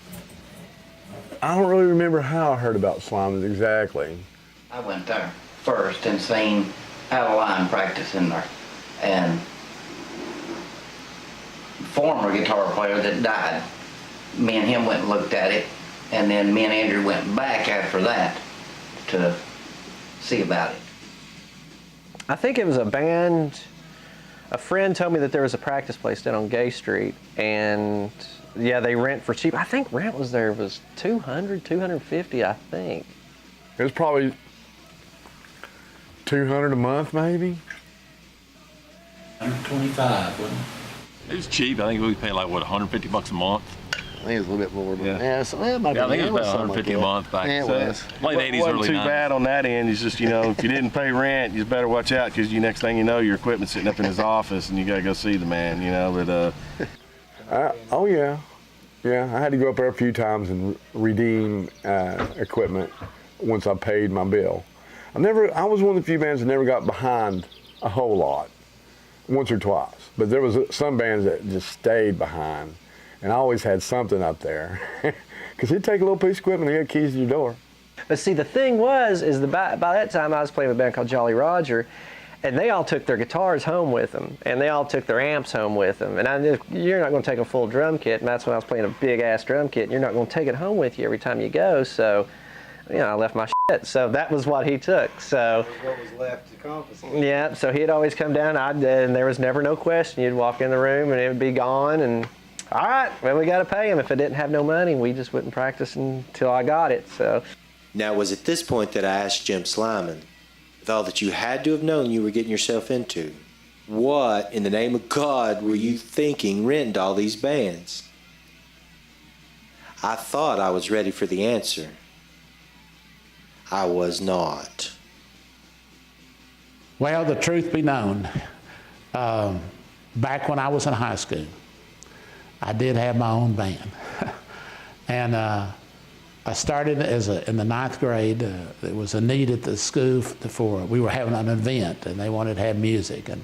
Speaker 2: I don't really remember how I heard about Slimans exactly.
Speaker 15: I went there first and seen Out of Line practicing there. And former guitar player that died, me and him went and looked at it, and then me and Andrew went back after that to see about it.
Speaker 8: I think it was a band. A friend told me that there was a practice place down on Gay Street, and yeah, they rent for cheap. I think rent was there was $200, $250, I think.
Speaker 2: It was probably $200 a month, maybe.
Speaker 16: 125, wasn't it?
Speaker 4: It was cheap. I think we paid like, what, $150 a month?
Speaker 3: I think it was a little bit more.
Speaker 4: Yeah,
Speaker 3: So it might
Speaker 4: I think it was about
Speaker 3: something
Speaker 4: $150 a month back
Speaker 3: Yeah, it was.
Speaker 4: late 80s,
Speaker 10: wasn't
Speaker 4: early
Speaker 10: too
Speaker 4: 90s.
Speaker 10: bad on that end. It's just, if you didn't pay rent, you better watch out, because next thing you know, your equipment's sitting up in his office, and you gotta go see the man.
Speaker 2: Oh yeah, I had to go up there a few times and redeem equipment once I paid my bill. I was one of the few bands that never got behind a whole lot, once or twice. But there was some bands that just stayed behind, and I always had something up there, because he'd take a little piece of equipment and he had keys to your door.
Speaker 8: But see, the thing is by that time I was playing with a band called Jolly Roger, and they all took their guitars home with them, and they all took their amps home with them. And I knew you're not going to take a full drum kit, and that's when I was playing a big-ass drum kit, and you're not going to take it home with you every time you go, so, I left my shit. So that was what he took. So
Speaker 19: What was left to compensate.
Speaker 8: yeah, so he'd always come down, and there was never no question. You'd walk in the room, and it would be gone, and all right, well, we got to pay him. If I didn't have no money, we just wouldn't practice until I got it, so.
Speaker 14: Now, it was at this point that I asked Jim Slyman, with all that you had to have known you were getting yourself into, what in the name of God were you thinking renting all these bands? I thought I was ready for the answer. I was not.
Speaker 12: Well, the truth be known, back when I was in high school, I did have my own band. And I started in the 9th grade. There was a need at the school we were having an event, and they wanted to have music. And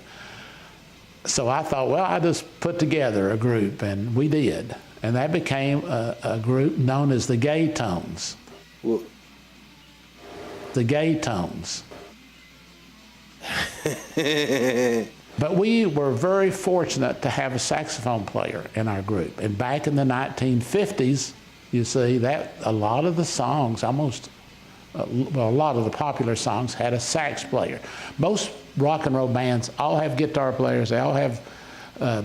Speaker 12: so I thought, well, I just put together a group, and we did. And that became a group known as the Gay Tones.
Speaker 14: Well,
Speaker 12: the Gay Tones. But we were very fortunate to have a saxophone player in our group. And back in the 1950s, You see, that a lot of the songs, almost, well, a lot of the popular songs had a sax player. Most rock and roll bands all have guitar players, they all have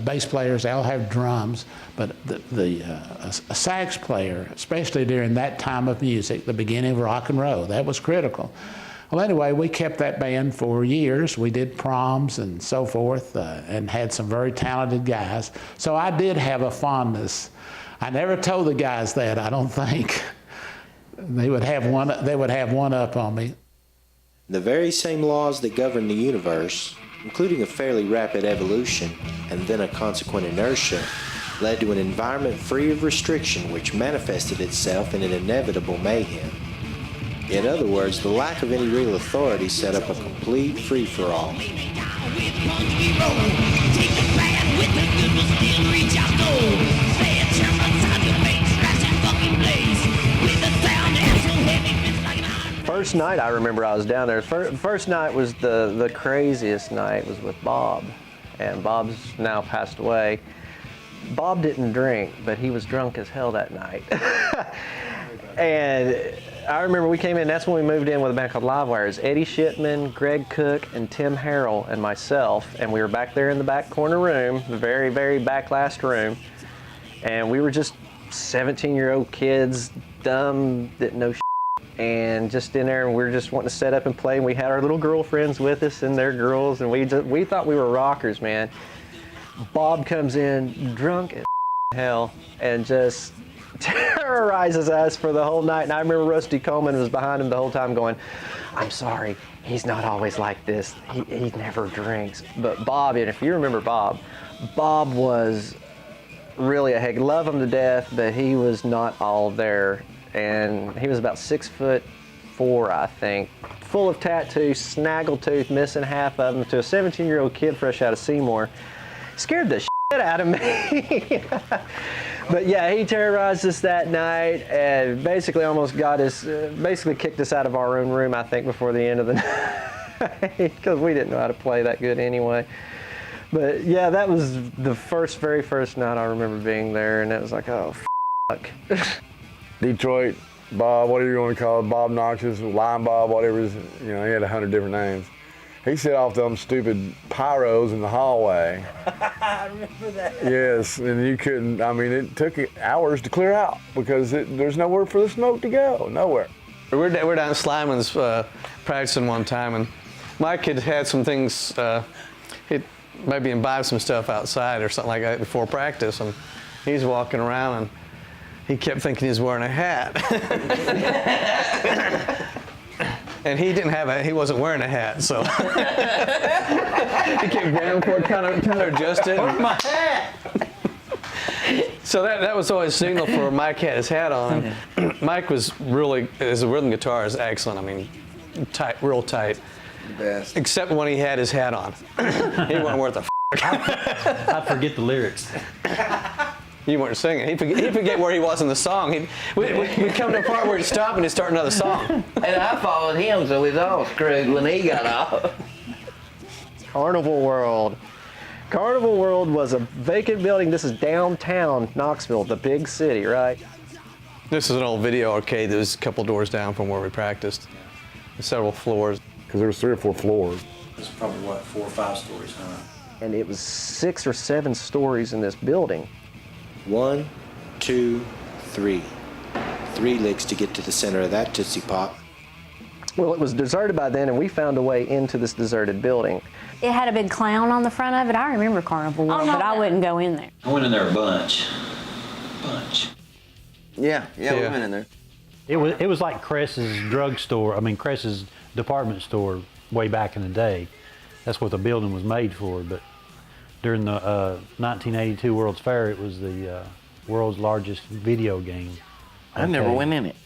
Speaker 12: bass players, they all have drums, but a sax player, especially during that time of music, the beginning of rock and roll, that was critical. Well, anyway, we kept that band for years. We did proms and so forth, and had some very talented guys. So I did have a fondness. I never told the guys that, I don't think. They would have one up on me.
Speaker 14: The very same laws that govern the universe, including a fairly rapid evolution and then a consequent inertia, led to an environment free of restriction which manifested itself in an inevitable mayhem. In other words, the lack of any real authority set up a complete free-for-all.
Speaker 8: First night I remember I was down there. First night was the craziest night. Was with Bob, and Bob's now passed away. Bob didn't drink, but he was drunk as hell that night. And I remember we came in, that's when we moved in with a band called Livewire. It was Eddie Shipman, Greg Cook, and Tim Harrell and myself, and we were back there in the back corner room, the very, very back last room, and we were just 17-year-old kids, dumb, didn't know shit, and just in there, and we were just wanting to set up and play, and we had our little girlfriends with us and their girls, and we thought we were rockers, man. Bob comes in drunk as hell and just terrorizes us for the whole night. And I remember Rusty Coleman was behind him the whole time going, I'm sorry, he's not always like this. He never drinks. But Bob, and if you remember Bob was really a heck. Love him to death, but he was not all there. And he was about 6'4", I think, full of tattoos, snaggletooth, missing half of them. To a 17-year-old kid fresh out of Seymour, scared the shit out of me. But yeah, he terrorized us that night and basically almost got us, basically kicked us out of our own room, I think, before the end of the night, because we didn't know how to play that good anyway. But yeah, that was the very first night I remember being there, and it was like, oh, fuck.
Speaker 2: Detroit, Bob, whatever you want to call it, Bob Noxious, Lime Bob, whatever, he had 100 different names. He set off them stupid pyros in the hallway.
Speaker 6: I remember that.
Speaker 2: Yes, and you couldn't, it took hours to clear out because there's nowhere for the smoke to go, nowhere.
Speaker 11: We're down at Slyman's practicing one time, and Mike had some things, he'd maybe imbibe some stuff outside or something like that before practice, and he's walking around and he kept thinking he was wearing a hat. And he wasn't wearing a hat, so he kept grabbing for it, kind of adjusted.
Speaker 6: Where's my hat?
Speaker 11: So that was always a signal for Mike had his hat on. Mike was really, as a rhythm guitarist, excellent. Tight, real tight.
Speaker 18: Best.
Speaker 11: Except when he had his hat on. He wasn't worth a f***.
Speaker 5: I forget the lyrics.
Speaker 11: You weren't singing. He'd forget where he was in the song. We'd come to a part where he'd stop and he'd start another song.
Speaker 15: And I followed him, so he was all screwed when he got off.
Speaker 8: Carnival World. Carnival World was a vacant building. This is downtown Knoxville, the big city, right?
Speaker 11: This is an old video arcade that was a couple doors down from where we practiced. Several floors.
Speaker 2: Because there was 3 or 4 floors.
Speaker 16: It's probably, 4 or 5 stories, huh?
Speaker 8: And it was 6 or 7 stories in this building.
Speaker 14: 1, 2, 3. 3 licks to get to the center of that Tootsie Pop.
Speaker 8: Well, it was deserted by then, and we found a way into this deserted building.
Speaker 9: It had a big clown on the front of it. I remember Carnival World, but I wouldn't go in there.
Speaker 16: I went in there a bunch.
Speaker 18: Yeah, we went in there.
Speaker 5: It was like Cress's drugstore, Cress's department store way back in the day. That's what the building was made for, but during the 1982 World's Fair, it was the world's largest video game.
Speaker 15: I never went in it.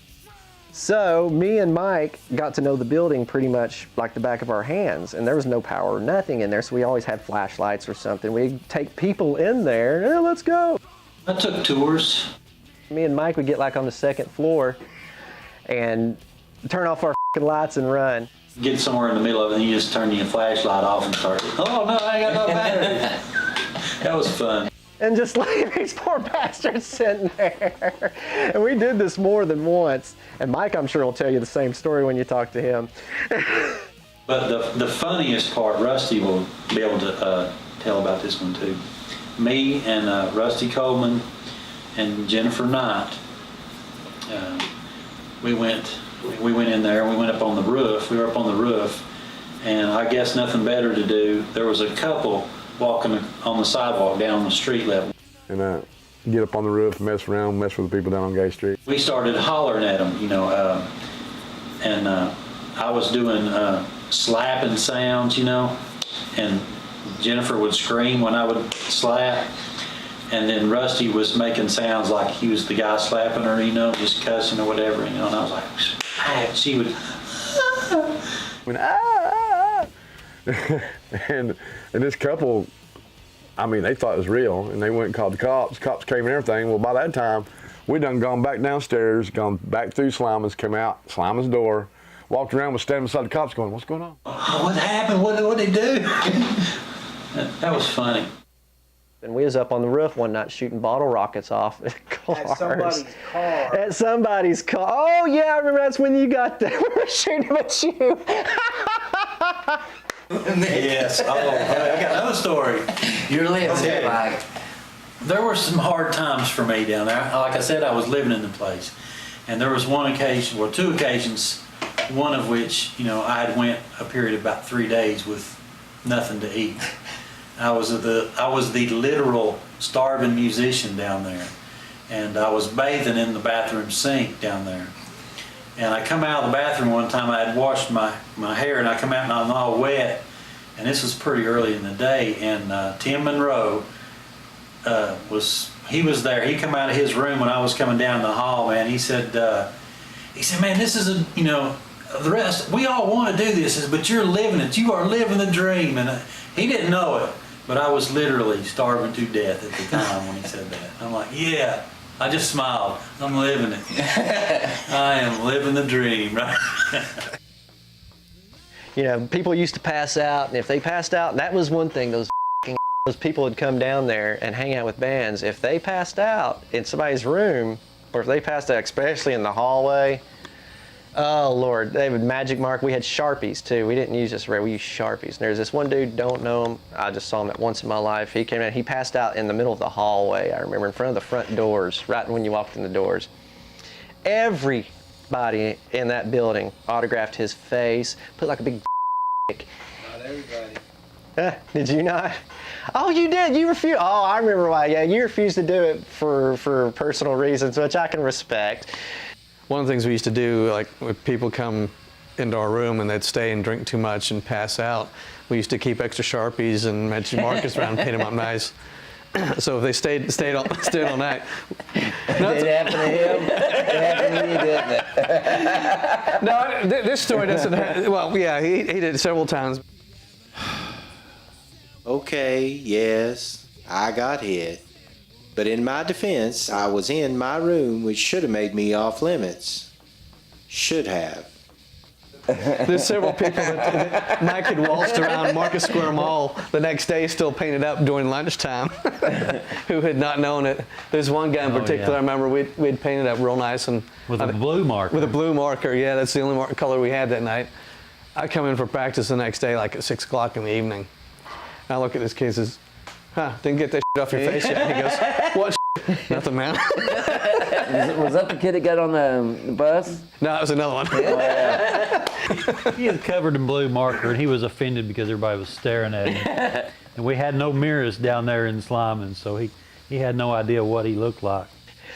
Speaker 8: So me and Mike got to know the building pretty much like the back of our hands, and there was no power or nothing in there, so we always had flashlights or something. We'd take people in there, hey, let's go.
Speaker 16: I took tours.
Speaker 8: Me and Mike would get like on the 2nd floor and turn off our lights and run.
Speaker 16: Get somewhere in the middle of it, and you just turn your flashlight off and start, oh no, I ain't got no battery. That was fun.
Speaker 8: and just leave these poor bastards sitting there. And we did this more than once. And Mike, I'm sure, will tell you the same story when you talk to him.
Speaker 16: But the funniest part, Rusty will be able to tell about this one too. Me and Rusty Coleman and Jennifer Knight, we went in there, we went up on the roof. We were up on the roof, and I guess nothing better to do. There was a couple walking on the sidewalk down on the street level.
Speaker 2: And get up on the roof, mess around, mess with the people down on Gay Street.
Speaker 16: We started hollering at them, you know, and I was doing slapping sounds, you know, and Jennifer would scream when I would slap, and then Rusty was making sounds like he was the guy slapping her, you know, just cussing or whatever, you know, and I was like, ah, she would,
Speaker 2: and this couple, I mean, they thought it was real, and they went and called the cops. Cops came and everything. Well, by that time, we done gone back downstairs, gone back through Slima's, came out Slima's door, walked around, was standing beside the cops going, what's going on?
Speaker 16: oh, what happened? What did they do? That was funny.
Speaker 8: And we was up on the roof one night shooting bottle rockets off at cars.
Speaker 6: At somebody's car.
Speaker 8: At somebody's car. Oh yeah, I remember that's when you got there. We were shooting them at you.
Speaker 16: Yes. Oh, I got another story.
Speaker 13: You're living it, Mike.
Speaker 16: There were some hard times for me down there. Like I said, I was living in the place, and there was one occasion, or two occasions, one of which, you know, I had went a period of about 3 days with nothing to eat. I was the literal starving musician down there, and I was bathing in the bathroom sink down there. And I come out of the bathroom one time, I had washed my hair, and I come out and I'm all wet, and this was pretty early in the day, and Tim Monroe was there. He come out of his room when I was coming down the hall, man. He said, man, this is you know, the rest, we all want to do this, but you're living it. You are living the dream. And he didn't know it, but I was literally starving to death at the time when he said that. I'm like, yeah. I just smiled. I'm living it. I am living the dream, right?
Speaker 8: You know, people used to pass out, and if they passed out, that was one thing, those people would come down there and hang out with bands. If they passed out in somebody's room, or if they passed out, especially in the hallway, oh Lord, they would magic mark. We had Sharpies too. We didn't use this red, we used Sharpies. And there's this one dude, don't know him, I just saw him that once in my life. He came in, he passed out in the middle of the hallway, I remember, in front of the front doors, right when you walked in the doors. Everybody in that building autographed his face, put like a big dick.
Speaker 1: Not everybody.
Speaker 8: Did you not? Oh, you did. You refused. Oh, I remember why. Yeah, you refused to do it for personal reasons, which I can respect.
Speaker 11: One of the things we used to do, like when people come into our room and they'd stay and drink too much and pass out, we used to keep extra Sharpies and magic markers around and paint them up nice. So if they stayed all night.
Speaker 13: Did it happen to him? It happened to you, didn't it?
Speaker 11: No, this story doesn't have, well, yeah, he did it several times.
Speaker 14: Okay, yes, I got hit. But in my defense, I was in my room, which should have made me off limits. Should have.
Speaker 11: There's several people that Mike had waltzed around Market Square Mall the next day still painted up during lunchtime who had not known it. There's one guy in particular, I remember we'd painted up real nice. And
Speaker 5: with a blue marker.
Speaker 11: With a blue marker, yeah, that's the only color we had that night. I come in for practice the next day like at 6 o'clock in the evening. And I look at this kid and says, didn't get that shit off your face yet. And he goes, what shit? Nothing, man.
Speaker 18: Was that the kid that got on the bus?
Speaker 11: No, it was another one.
Speaker 5: He was covered in blue marker, and he was offended because everybody was staring at him. And we had no mirrors down there in Sliman, so he had no idea what he looked like.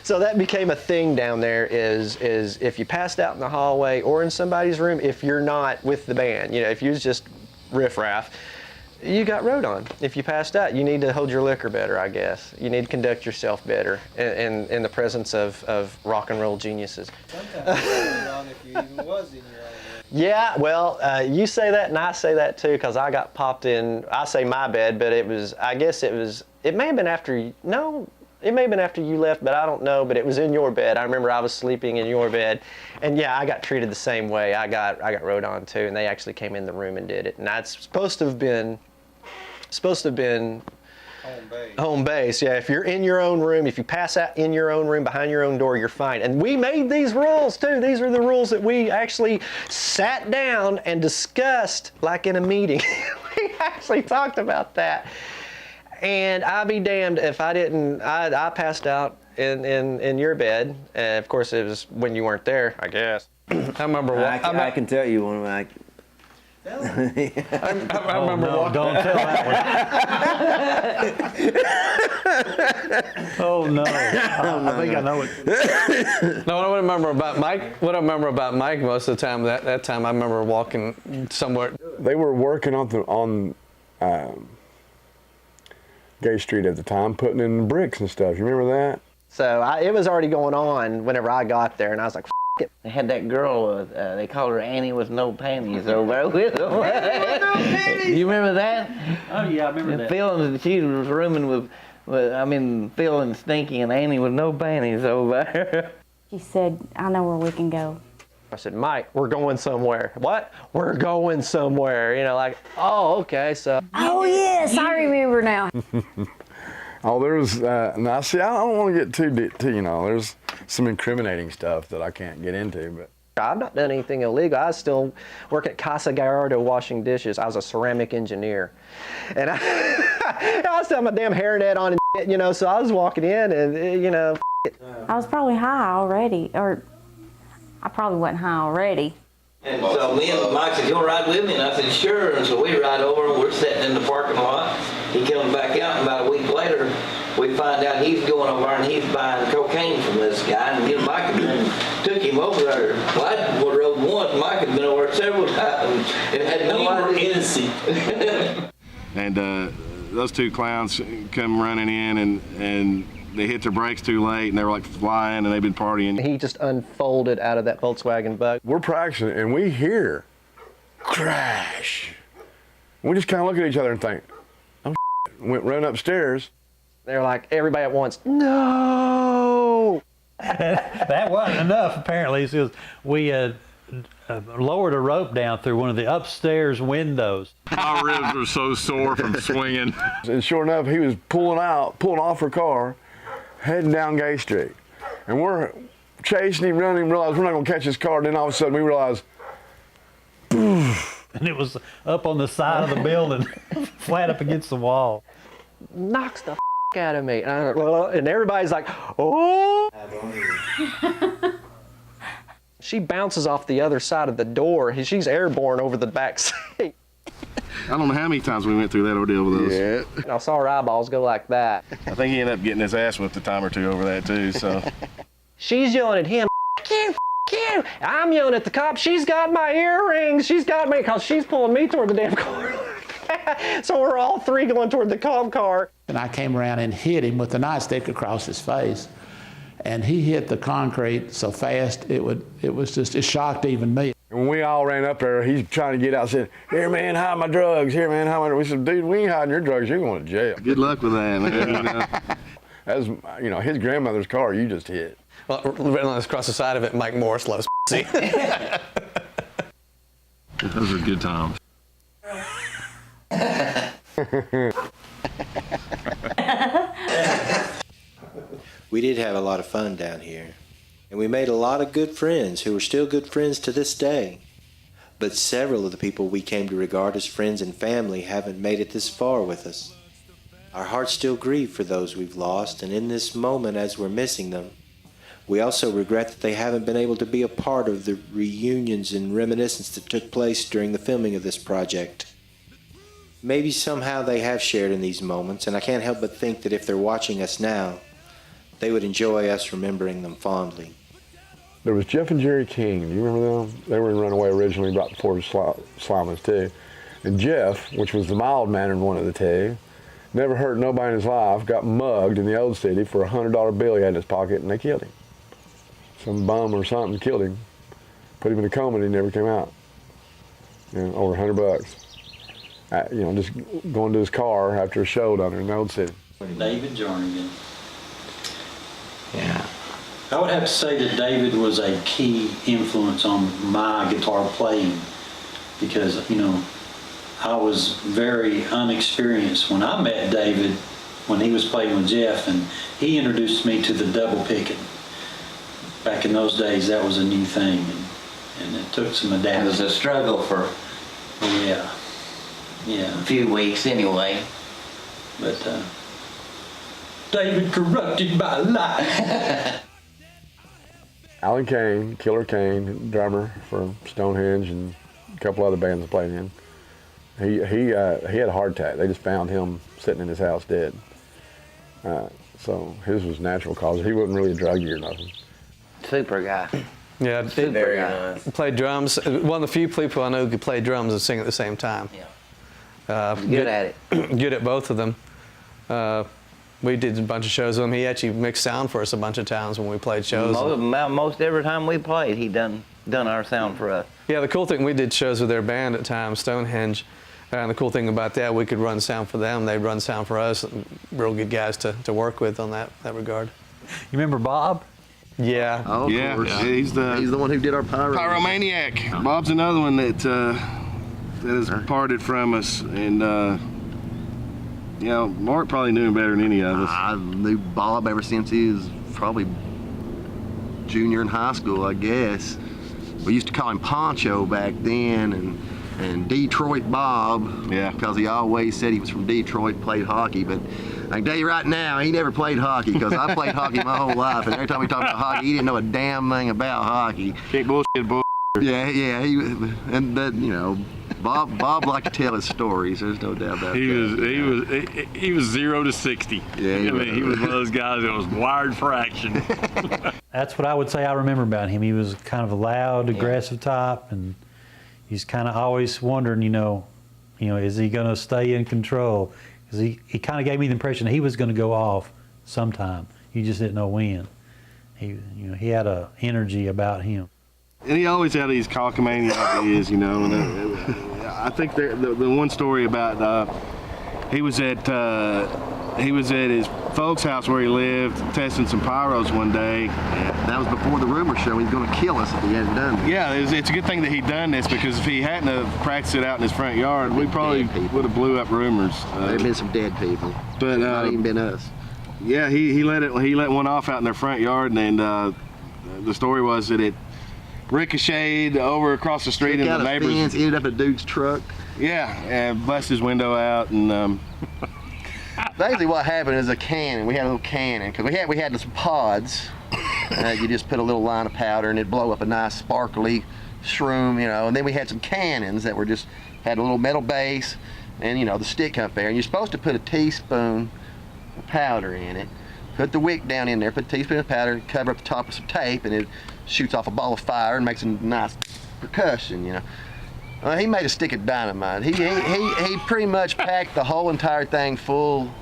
Speaker 8: So that became a thing down there is if you passed out in the hallway or in somebody's room, if you're not with the band, you know, if you was just riffraff, you got rode on. If you passed out, you need to hold your liquor better, I guess. You need to conduct yourself better in the presence of rock and roll geniuses.
Speaker 1: Sometimes you rode on if you even was in your own room.
Speaker 8: Yeah, well, you say that and I say that too, because I got popped in, I say my bed, but it may have been after you left, but I don't know, but it was in your bed. I remember I was sleeping in your bed, and yeah, I got treated the same way. I got rode on too, and they actually came in the room and did it. And that's supposed to have been Home base, yeah. If you're in your own room, if you pass out in your own room behind your own door, you're fine. And we made these rules too. These are the rules that we actually sat down and discussed like in a meeting. We actually talked about that. And I'd be damned if I didn't, I passed out in your bed. And of course it was when you weren't there, I guess. I remember
Speaker 18: I can tell you one of my.
Speaker 8: I remember walking.
Speaker 5: Don't tell that one. Oh no! I think I know it.
Speaker 11: No, what I remember about Mike. What I remember about Mike most of the time. That time I remember walking somewhere.
Speaker 2: They were working on Gay Street at the time, putting in bricks and stuff. You remember that?
Speaker 8: So it was already going on whenever I got there, and I was like, it.
Speaker 15: They had that girl, they called her Annie with no panties over with them. You remember that?
Speaker 5: Oh yeah, I remember that.
Speaker 15: Phil, she was rooming with Phil and Stinky and Annie with no panties over.
Speaker 9: She said, I know where we can go.
Speaker 8: I said, Mike, we're going somewhere. What? We're going somewhere. You know, like, oh, okay, so.
Speaker 9: Oh yes, I remember now.
Speaker 2: Oh, there's, now see, I don't want to get too, you know, there's some incriminating stuff that I can't get into, but.
Speaker 8: I've not done anything illegal. I was still working at Casa Gallardo washing dishes. I was a ceramic engineer. And I was still had my damn hairnet on and shit, you know, so I was walking in and, you know,
Speaker 9: I was probably high already, or I probably wasn't high already.
Speaker 17: And so me and Mike said, you'll ride with me? And I said, sure. And so we ride over and we're sitting in the parking lot. He comes back out and about a week later, we find out he's going over and he's buying cocaine from this guy. And me and Mike took him over there. Well, I rode once. Mike had been over several times and had no idea. Innocent.
Speaker 10: And those two clowns come running in and they hit their brakes too late and they were like flying and they've been partying.
Speaker 8: He just unfolded out of that Volkswagen Bug.
Speaker 2: We're practicing and we hear crash. We just kind of look at each other and think, oh, went run upstairs.
Speaker 8: They're like, everybody at once, no!
Speaker 5: That wasn't enough, apparently. Because we lowered a rope down through one of the upstairs windows.
Speaker 4: My ribs were so sore from swinging.
Speaker 2: And sure enough, he was pulling off her car, heading down Gay Street. And we're chasing him, running, realized we're not gonna catch his car. Then all of a sudden we realized,
Speaker 5: and it was up on the side of the building, flat up against the wall.
Speaker 8: Knocks the out of me. And everybody's like, oh! She bounces off the other side of the door. She's airborne over the back seat.
Speaker 10: I don't know how many times we went through that ordeal with those.
Speaker 8: Yeah. And I saw her eyeballs go like that.
Speaker 10: I think he ended up getting his ass whipped a time or two over that too, so.
Speaker 8: She's yelling at him, you. I'm yelling at the cop, she's got my earrings, she's got me, because she's pulling me toward the damn car. So we're all three going toward the cop car.
Speaker 12: And I came around and hit him with the nightstick across his face. And he hit the concrete so fast, it shocked even me.
Speaker 2: And when we all ran up there, he's trying to get out, said, here man, hide my drugs, here man, hide my drugs. We said, dude, we ain't hiding your drugs, you're going to jail.
Speaker 10: Good luck with that, man. You know.
Speaker 2: That's, you know, his grandmother's car you just hit.
Speaker 11: Well, across the side of it, Mike Morris loves pussy.
Speaker 4: Those are good times.
Speaker 14: We did have a lot of fun down here, and we made a lot of good friends who are still good friends to this day. But several of the people we came to regard as friends and family haven't made it this far with us. Our hearts still grieve for those we've lost, and in this moment as we're missing them, we also regret that they haven't been able to be a part of the reunions and reminiscence that took place during the filming of this project. Maybe somehow they have shared in these moments, and I can't help but think that if they're watching us now, they would enjoy us remembering them fondly.
Speaker 2: There was Jeff and Jerry King. Do you remember them? They were in Runaway originally, brought before Slimans too. And Jeff, which was the mild-mannered one of the two, never hurt nobody in his life, got mugged in the old city for a $100 bill he had in his pocket, and they killed him. Some bum or something killed him, put him in a coma, and he never came out. You know, over $100. You know, just going to his car after a show down there in the old city.
Speaker 16: David Jernigan.
Speaker 18: Yeah.
Speaker 16: I would have to say that David was a key influence on my guitar playing because, you know, I was very unexperienced when I met David. when he was playing with Jeff, and he introduced me to the double picking. Back in those days, that was a new thing, and it took some adapting.
Speaker 13: It was a struggle for
Speaker 16: yeah,
Speaker 13: a few weeks anyway.
Speaker 16: But David corrupted my life.
Speaker 2: Alan Kane, Killer Kane, drummer for Stonehenge and a couple other bands I played in. He had a heart attack. They just found him sitting in his house dead. So his was natural cause. He wasn't really a druggie or nothing.
Speaker 15: Super guy.
Speaker 11: Yeah,
Speaker 15: Very nice.
Speaker 11: Played drums. One of the few people I know who could play drums and sing at the same time.
Speaker 15: Yeah. Good at it.
Speaker 11: Good at both of them. We did a bunch of shows with him. He actually mixed sound for us a bunch of times when we played shows.
Speaker 15: Most every time we played, he done our sound for us.
Speaker 11: Yeah, the cool thing, we did shows with their band at times, Stonehenge. And the cool thing about that, we could run sound for them. They'd run sound for us. Real good guys to work with on that regard.
Speaker 5: You remember Bob?
Speaker 11: Yeah.
Speaker 3: Oh,
Speaker 10: yeah,
Speaker 3: of course.
Speaker 10: he's the
Speaker 3: one who did our
Speaker 10: pyromaniac. Bob's another one that has parted from us, and you know, Mark probably knew him better than any of us.
Speaker 3: I knew Bob ever since he was probably junior in high school, I guess. We used to call him Poncho back then, and Detroit Bob,
Speaker 10: yeah,
Speaker 3: because he always said he was from Detroit, played hockey, but I can tell you right now, he never played hockey, because I played hockey my whole life, and every time we talked about hockey, he didn't know a damn thing about hockey.
Speaker 10: Can't bullshit, bull.
Speaker 3: Yeah, and that, you know, Bob liked to tell his stories. There's no doubt about that.
Speaker 10: He was 0 to 60.
Speaker 3: Yeah,
Speaker 10: I mean, he was one of those guys that was wired for action.
Speaker 5: That's what I would say I remember about him. He was kind of a loud, aggressive type, and he's kind of always wondering, you know, is he going to stay in control? Because he kind of gave me the impression that he was going to go off sometime. You just didn't know when. He had a energy about him.
Speaker 10: And he always had these cockamamie ideas, you know. And I think the one story about he was at his folks' house where he lived, testing some pyros one day.
Speaker 3: Yeah, that was before the rumor show. He was going to kill us if he hadn't done it.
Speaker 10: Yeah, it's a good thing that he done this, because if he hadn't have practiced it out in his front yard, we probably would have blew up rumors.
Speaker 3: There'd been some dead people,
Speaker 10: but
Speaker 3: not even been us.
Speaker 10: Yeah, he let one off out in their front yard, and the story was that it ricocheted over across the street into the neighbor's
Speaker 3: fence, ended up a dude's truck.
Speaker 10: Yeah, and busted his window out, and
Speaker 3: basically what happened is a cannon. We had a little cannon, because we had some pods. You just put a little line of powder and it'd blow up a nice sparkly shroom, you know. And then we had some cannons that had a little metal base, and you know, the stick up there. And you're supposed to put a teaspoon of powder in it. Put the wick down in there, put a teaspoon of powder, cover up the top with some tape, and it shoots off a ball of fire and makes a nice percussion, you know. He made a stick of dynamite. He pretty much packed the whole entire thing full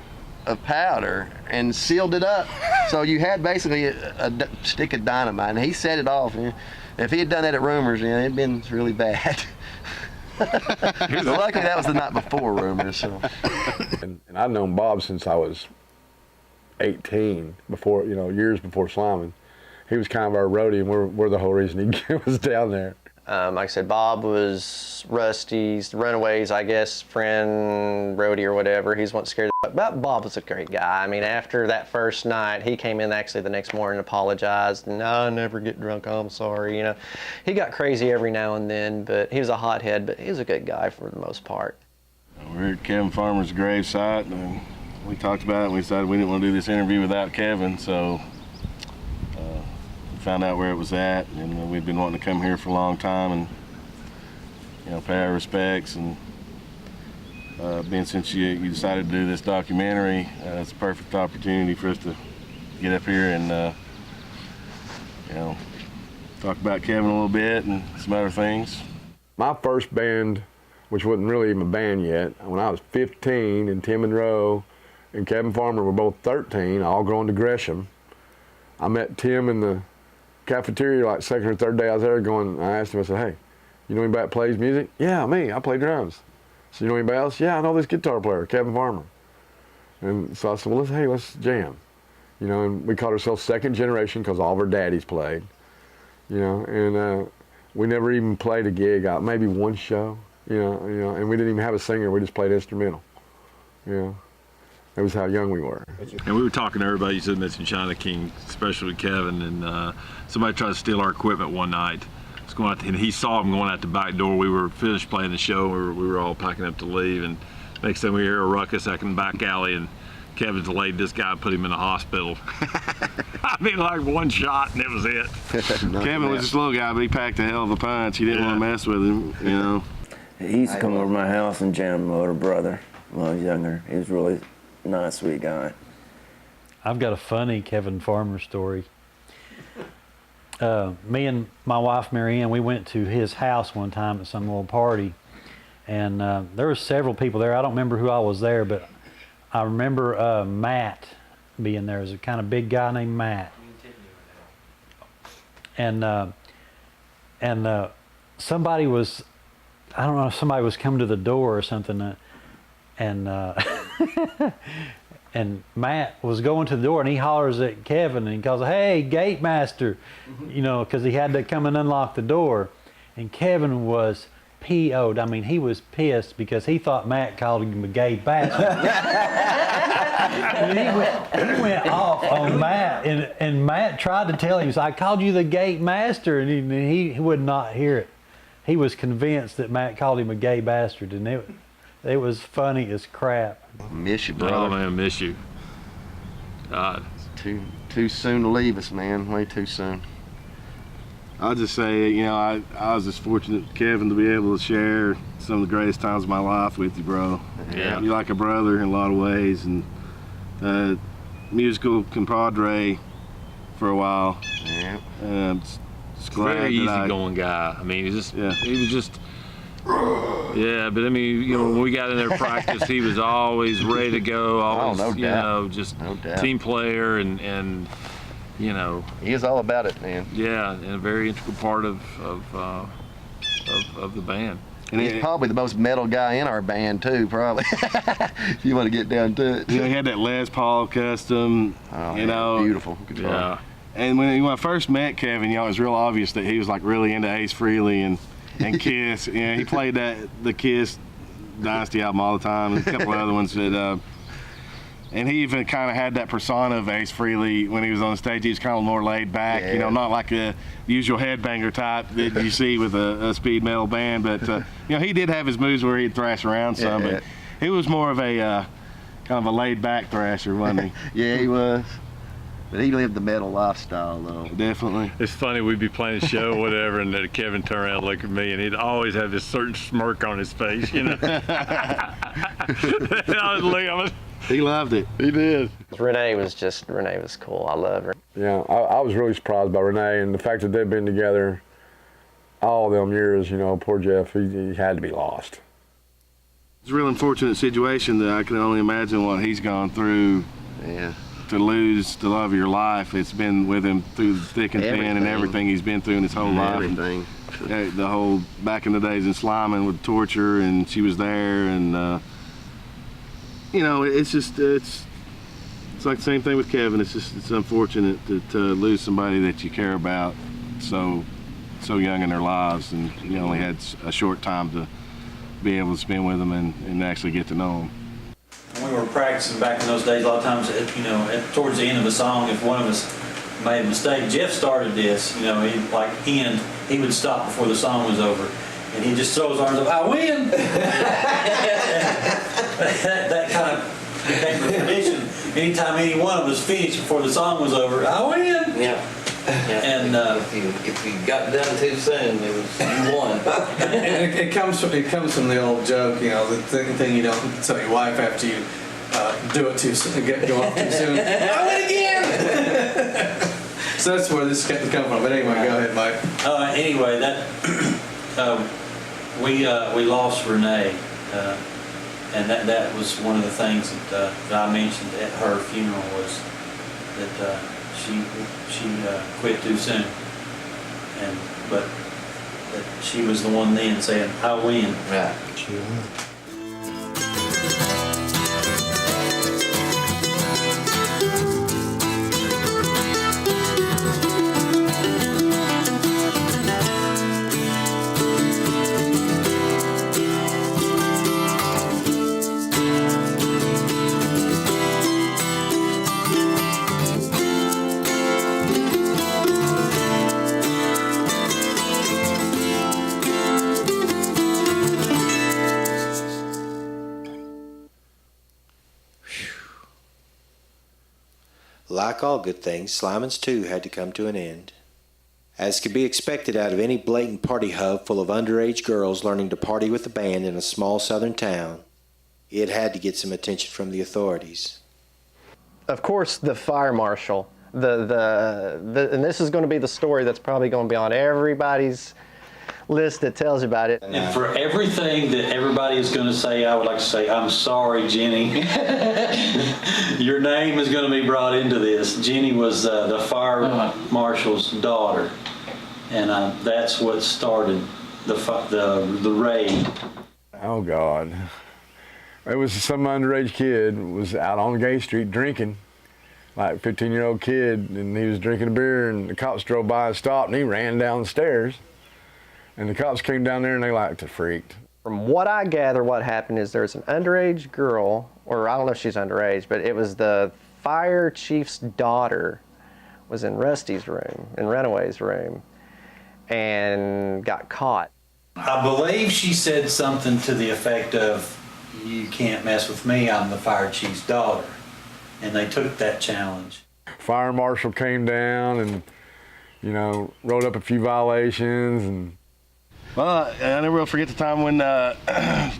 Speaker 3: of powder and sealed it up. So you had basically a stick of dynamite, and he set it off. You know. If he had done that at Rumors, you know, it'd been really bad. Luckily, that was the night before Rumors. So.
Speaker 2: And I've known Bob since I was 18, before, you know, years before Sliming. He was kind of our roadie, and we're the whole reason he was down there.
Speaker 8: Like I said, Bob was Rusty's, Runaways, I guess, friend, roadie or whatever. He's one scared. But Bob was a great guy. I mean, after that first night, he came in actually the next morning and apologized. No, I never get drunk. I'm sorry. You know, he got crazy every now and then, but he was a hothead. But he was a good guy for the most part.
Speaker 10: We're at Kevin Farmer's gravesite, and we talked about it, and we decided we didn't want to do this interview without Kevin, so we found out where it was at, and we'd been wanting to come here for a long time and, you know, pay our respects. And being since you decided to do this documentary, it's a perfect opportunity for us to get up here and, you know, talk about Kevin a little bit and some other things.
Speaker 2: My first band, which wasn't really even a band yet, when I was 15, and Tim and Roe and Kevin Farmer were both 13, all going to Gresham. I met Tim in the cafeteria like second or third day I was there going, I asked him, I said, hey, you know anybody that plays music? Yeah, me, I play drums. So you know anybody else? Yeah, I know this guitar player, Kevin Farmer. And so I said, well, let's jam. You know, and we called ourselves Second Generation because all of our daddies played. You know, and we never even played a gig out, maybe one show, you know, and we didn't even have a singer, we just played instrumental, you know. It was how young we were.
Speaker 4: And we were talking to everybody. You said mentioned China King, especially with Kevin, and somebody tried to steal our equipment one night. Was going out and he saw him going out the back door. We were finished playing the show. We were all packing up to leave, and next thing we hear a ruckus out in the back alley, and Kevin's delayed this guy, put him in the hospital. I mean, like one shot and it was it.
Speaker 10: Kevin was this little guy, but he packed a hell of a punch. He didn't want to mess with him, you know.
Speaker 18: He used to come over to my house and jam with my older brother when I was younger. He was really a nice, sweet guy.
Speaker 5: I've got a funny Kevin Farmer story. Me and my wife, Mary Ann, we went to his house one time at some little party, and there were several people there. I don't remember who all was there, but I remember Matt being there. There's a kind of big guy named Matt. And somebody was, I don't know, somebody was coming to the door or something, and Matt was going to the door, and he hollers at Kevin, and he calls, "Hey, gate master," you know, because he had to come and unlock the door. And Kevin was PO'd. I mean, he was pissed because he thought Matt called him a gay bastard. And he went off on Matt, and Matt tried to tell him, "I called you the gate master," and he would not hear it. He was convinced that Matt called him a gay bastard, and it was funny as crap.
Speaker 3: Miss you, brother.
Speaker 4: Oh man, miss you. God.
Speaker 3: Too soon to leave us, man. Way too soon.
Speaker 10: I'll just say, you know, I was just fortunate, Kevin, to be able to share some of the greatest times of my life with you, bro.
Speaker 4: Yeah.
Speaker 10: You're like a brother in a lot of ways, and musical compadre for a while.
Speaker 3: Yeah.
Speaker 10: Just glad
Speaker 4: Very
Speaker 10: that
Speaker 4: easygoing guy. I mean, he was just. Yeah, but I mean, you know, when we got in there practice, he was always ready to go. Always,
Speaker 3: no
Speaker 4: you
Speaker 3: doubt.
Speaker 4: know, just
Speaker 3: No doubt.
Speaker 4: team player and you know.
Speaker 3: He is all about it, man.
Speaker 4: Yeah, and a very integral part of the band.
Speaker 3: And he's probably the most metal guy in our band too, probably. If you want to get down to it.
Speaker 10: You know, he had that Les Paul custom.
Speaker 3: Oh,
Speaker 10: you know,
Speaker 3: beautiful guitar.
Speaker 10: Yeah. And when I first met Kevin, you know, it was real obvious that he was like really into Ace Frehley and Kiss. You know, he played the Kiss Dynasty album all the time, and a couple of other ones that. And he even kind of had that persona of Ace Frehley when he was on the stage. He was kind of more laid back, you know, not like a usual headbanger type that you see with a speed metal band. But you know, he did have his moves where he'd thrash around some, but he was more of a kind of a laid back thrasher, wasn't he?
Speaker 3: Yeah, he was. But he lived the metal lifestyle, though.
Speaker 10: Definitely.
Speaker 4: It's funny, we'd be playing a show or whatever, and then Kevin turned around and looked at me, and he'd always have this certain smirk on his face, you know.
Speaker 10: He loved it.
Speaker 2: He did.
Speaker 8: Renee was cool. I loved her.
Speaker 2: Yeah, I was really surprised by Renee and the fact that they've been together all them years. You know, poor Jeff, he had to be lost.
Speaker 10: It's a real unfortunate situation that I can only imagine what he's gone through.
Speaker 3: Yeah.
Speaker 10: To lose the love of your life. It's been with him through thick and thin, and everything he's been through in his whole life.
Speaker 3: Everything.
Speaker 10: The whole back in the days in Slyman with torture, and she was there, and you know, it's like the same thing with Kevin. It's unfortunate to lose somebody that you care about so young in their lives, and you only had a short time to be able to spend with them and actually get to know them.
Speaker 16: When we were practicing back in those days, a lot of times, towards the end of a song, if one of us made a mistake, Jeff started this, you know, he would stop before the song was over, and he just throw his arms up, "I win!" that kind of became a tradition. Anytime any one of us finished before the song was over, "I win!"
Speaker 17: Yeah. And if you got done too soon, you won.
Speaker 1: And it comes from the old joke, you know, the thing you don't tell your wife after you do it too soon, go off too soon. I win again. So that's where this comes from. But anyway, go ahead, Mike.
Speaker 16: Anyway, that we lost Renee, and that was one of the things that I mentioned at her funeral was that. She quit too soon, but she was the one then saying, "I win."
Speaker 17: Right.
Speaker 16: She won.
Speaker 14: like all good things, Slimans too had to come to an end. As could be expected out of any blatant party hub full of underage girls learning to party with a band in a small southern town, it had to get some attention from the authorities.
Speaker 8: Of course, the fire marshal, and this is going to be the story that's probably going to be on everybody's list that tells you about it.
Speaker 16: And for everything that everybody is going to say, I would like to say, I'm sorry, Jenny. Your name is going to be brought into this. Jenny was the fire marshal's daughter, and that's what started the raid.
Speaker 2: Oh God. It was some underage kid was out on Gay Street drinking, like a 15-year-old kid, and he was drinking a beer, and the cops drove by and stopped, and he ran down the stairs. And the cops came down there, and they liked it freaked.
Speaker 8: From what I gather, what happened is there's an underage girl, or I don't know if she's underage, but it was the fire chief's daughter was in Rusty's room, in Runaway's room, and got caught.
Speaker 16: I believe she said something to the effect of, "You can't mess with me, I'm the fire chief's daughter." And they took that challenge.
Speaker 2: Fire marshal came down and, wrote up a few violations. And
Speaker 10: well, I never will forget the time when the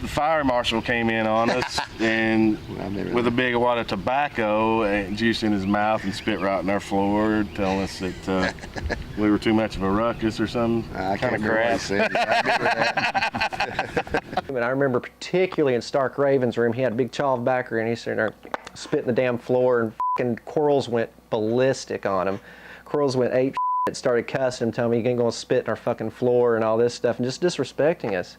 Speaker 10: fire marshal came in on us and with a big wad of tobacco and juice in his mouth and spit right on our floor, telling us that we were too much of a ruckus or some kind of crap.
Speaker 8: I remember particularly in Stark Raven's room, he had a big chav backer and he's sitting there spitting the damn floor, and fucking Quarles went ballistic on him. Quarles went ape shit, started cussing him, telling me you ain't gonna spit in our fucking floor and all this stuff, and just disrespecting us.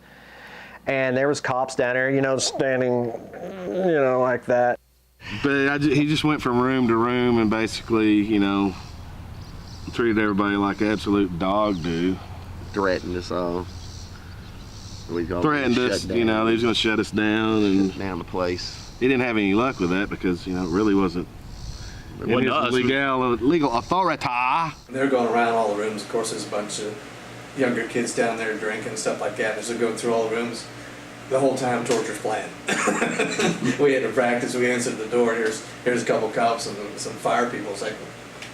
Speaker 8: And there was cops down there, standing, like that.
Speaker 10: But he just went from room to room and basically, treated everybody like an absolute dog do.
Speaker 3: Threatened us all.
Speaker 10: Threatened us, they was going to shut us down and
Speaker 3: shut down the place.
Speaker 10: He didn't have any luck with that because, it really wasn't legal authority.
Speaker 1: They're going around all the rooms. Of course, there's a bunch of younger kids down there drinking and stuff like that. As they're going through all the rooms, the whole time torture's playing. We had to practice. We answered the door. Here's a couple cops and some fire people. It's like,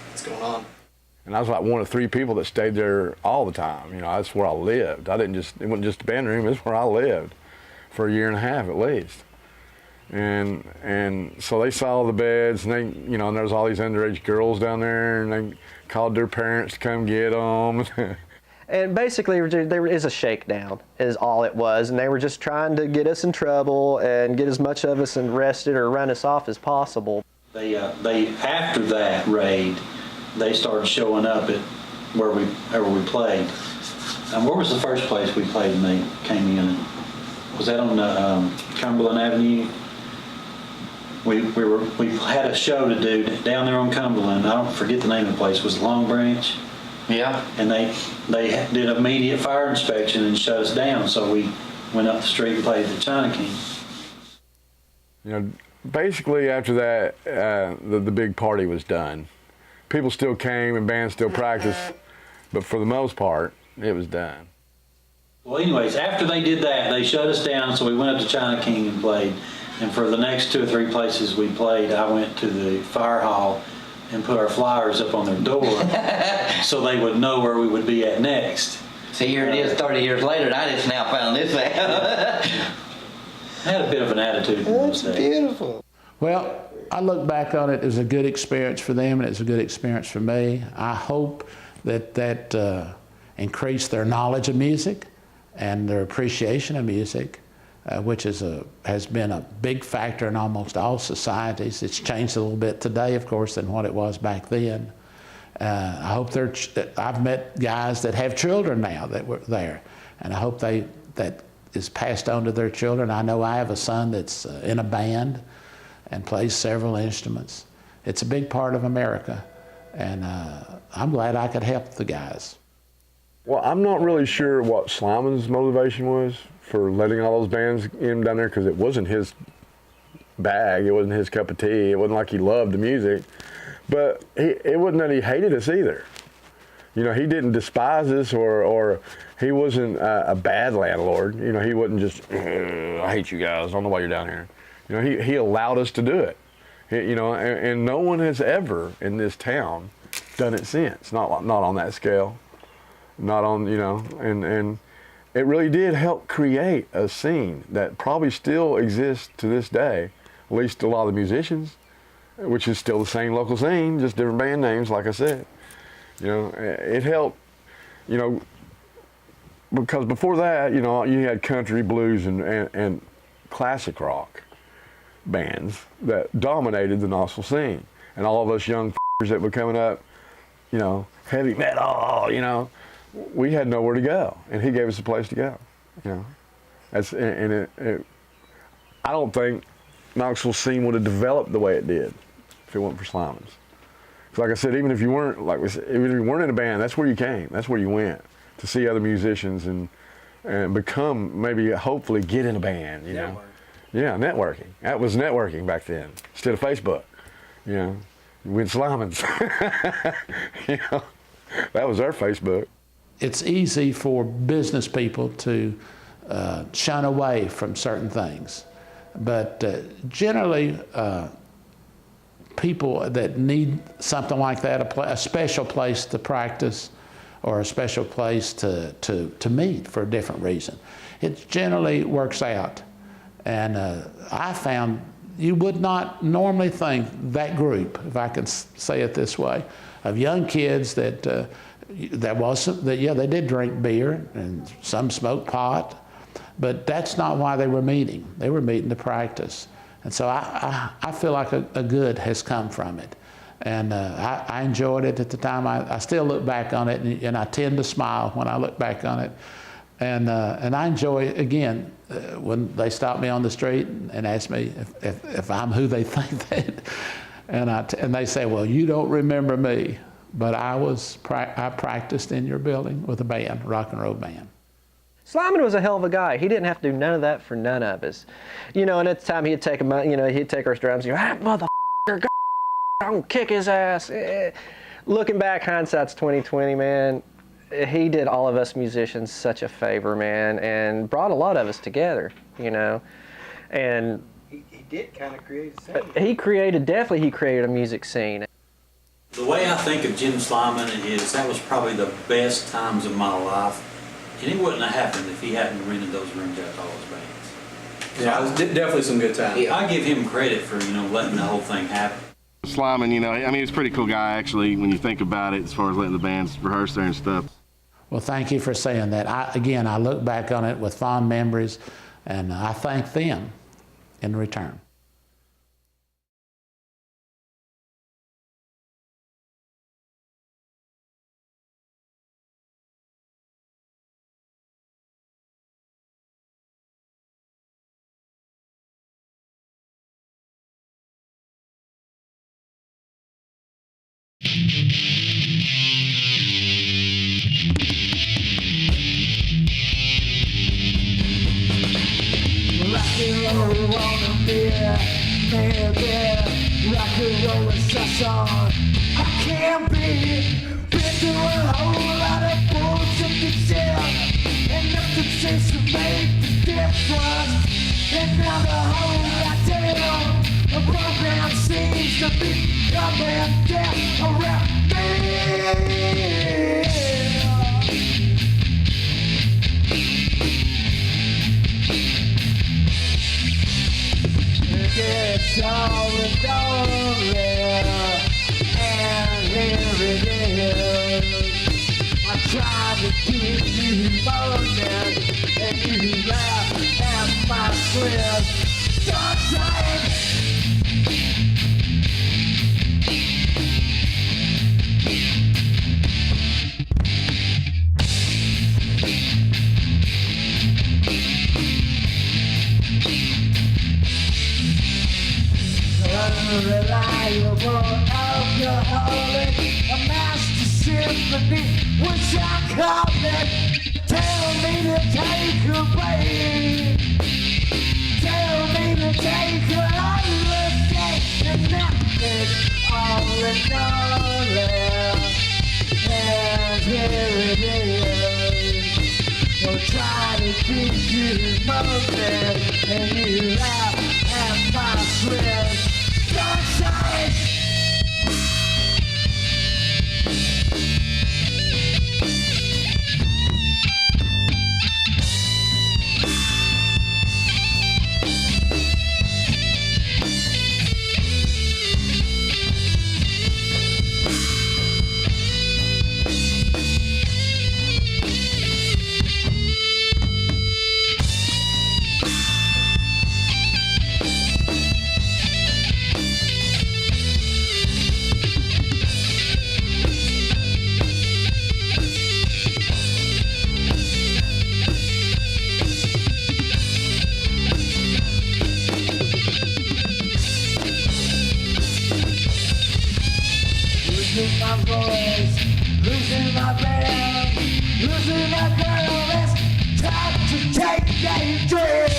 Speaker 1: what's going on?
Speaker 2: And I was like one of 3 people that stayed there all the time. That's where I lived. It wasn't just a band room, it's where I lived for a year and a half at least. And so they saw the beds, and they, and there was all these underage girls down there, and they called their parents to come get them.
Speaker 8: And basically, there is a shakedown, is all it was, and they were just trying to get us in trouble and get as much of us arrested or run us off as possible.
Speaker 16: They after that raid, they started showing up at wherever we played. Where was the first place we played when they came in? Was that on Cumberland Avenue? We had a show to do down there on Cumberland. I don't forget the name of the place. Was it Long Branch?
Speaker 13: Yeah.
Speaker 16: And they did immediate fire inspection and shut us down. So we went up the street and played the China King.
Speaker 2: Basically after that, the big party was done. People still came and bands still practiced, but for the most part, it was done.
Speaker 16: Well, anyways, after they did that, they shut us down, so we went up to China King and played. And for the next 2 or 3 places we played, I went to the fire hall and put our flyers up on their door so they would know where we would be at next.
Speaker 13: See, here it is 30 years later, and I just now found this out.
Speaker 16: I had a bit of an attitude in those days.
Speaker 12: Beautiful. Well, I look back on it as a good experience for them, and it's a good experience for me. I hope that increased their knowledge of music and their appreciation of music, which has been a big factor in almost all societies. It's changed a little bit today, of course, than what it was back then. I hope I've met guys that have children now that were there, and I hope that is passed on to their children. I know I have a son that's in a band and plays several instruments. It's a big part of America, and I'm glad I could help the guys.
Speaker 2: Well, I'm not really sure what Sliman's motivation was for letting all those bands in down there, because it wasn't his bag, it wasn't his cup of tea, it wasn't like he loved the music, but it wasn't that he hated us either. He didn't despise us, or he wasn't a bad landlord. He wasn't just, I hate you guys, I don't know why you're down here. He allowed us to do it. You know, and no one has ever in this town done it since. Not on that scale. Not on, you know, and it really did help create a scene that probably still exists to this day. At least a lot of the musicians, which is still the same local scene, just different band names, like I said. You know, it helped, you know, because before that, you know, you had country, blues, and classic rock bands that dominated the Knoxville scene. And all of us young that were coming up, you know, heavy metal, you know, we had nowhere to go, and he gave us a place to go. You know, I don't think Knoxville scene would have developed the way it did if it wasn't for Slimans. Like I said, even if you weren't, even if you weren't in a band, that's where you came. That's where you went to see other musicians and become, maybe, hopefully, get in a band. You know, yeah, networking. That was networking back then instead of Facebook. You know, you went Slimans. You know, that was our Facebook.
Speaker 12: It's easy for business people to shun away from certain things, but generally, people that need something like that, a special place to practice or a special place to meet for a different reason, it generally works out. And I found you would not normally think that group, if I can say it this way, of young kids that they did drink beer and some smoked pot, but that's not why they were meeting. They were meeting to practice. And so I feel like a good has come from it. And I enjoyed it at the time. I still look back on it, and I tend to smile when I look back on it. And I enjoy, again, when they stop me on the street and ask me if I'm who they think that, and they say, well, you don't remember me, but I practiced in your building with a band, rock and roll band.
Speaker 8: Slyman was a hell of a guy. He didn't have to do none of that for none of us. You know, and at the time he'd take our drums and go, ah, motherfucker, I'm gonna kick his ass. Looking back, hindsight's 20/20, man. He did all of us musicians such a favor, man, and brought a lot of us together, you know. And
Speaker 20: he did kind of create a scene.
Speaker 8: He created a music scene.
Speaker 16: The way I think of Jim Slyman is that was probably the best times of my life. And it wouldn't have happened if he hadn't rented those rooms out to all his bands.
Speaker 1: Yeah, it was definitely some good times.
Speaker 16: Yeah, I give him credit for, you know, letting the whole thing happen.
Speaker 10: Slyman, you know, I mean, he's a pretty cool guy, actually, when you think about it, as far as letting the bands rehearse there and stuff.
Speaker 12: Well, thank you for saying that. I look back on it with fond memories, and I thank them in return.
Speaker 6: Rock and roll wanna be maybe rock and roll is a song I can't be. Been through a whole lot of bullshit shit, and nothing seems to make the difference. And now the whole idea of program seems to be coming down around me. It's all over, and here it is. I tried to keep you moaning, and you laugh at my slips. Sometimes unreliable alcoholic, a master symphony, which I call it. Tell me to take a break. Tell me to take a holiday, and nothing all in all. And here it is. We'll try to keep you moving, and you laugh at my slips. Sunshine. losing my voice, losing my band, losing my girl. It's time to take a drink.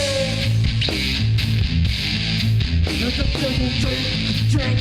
Speaker 6: Drink, drink, drink, drink,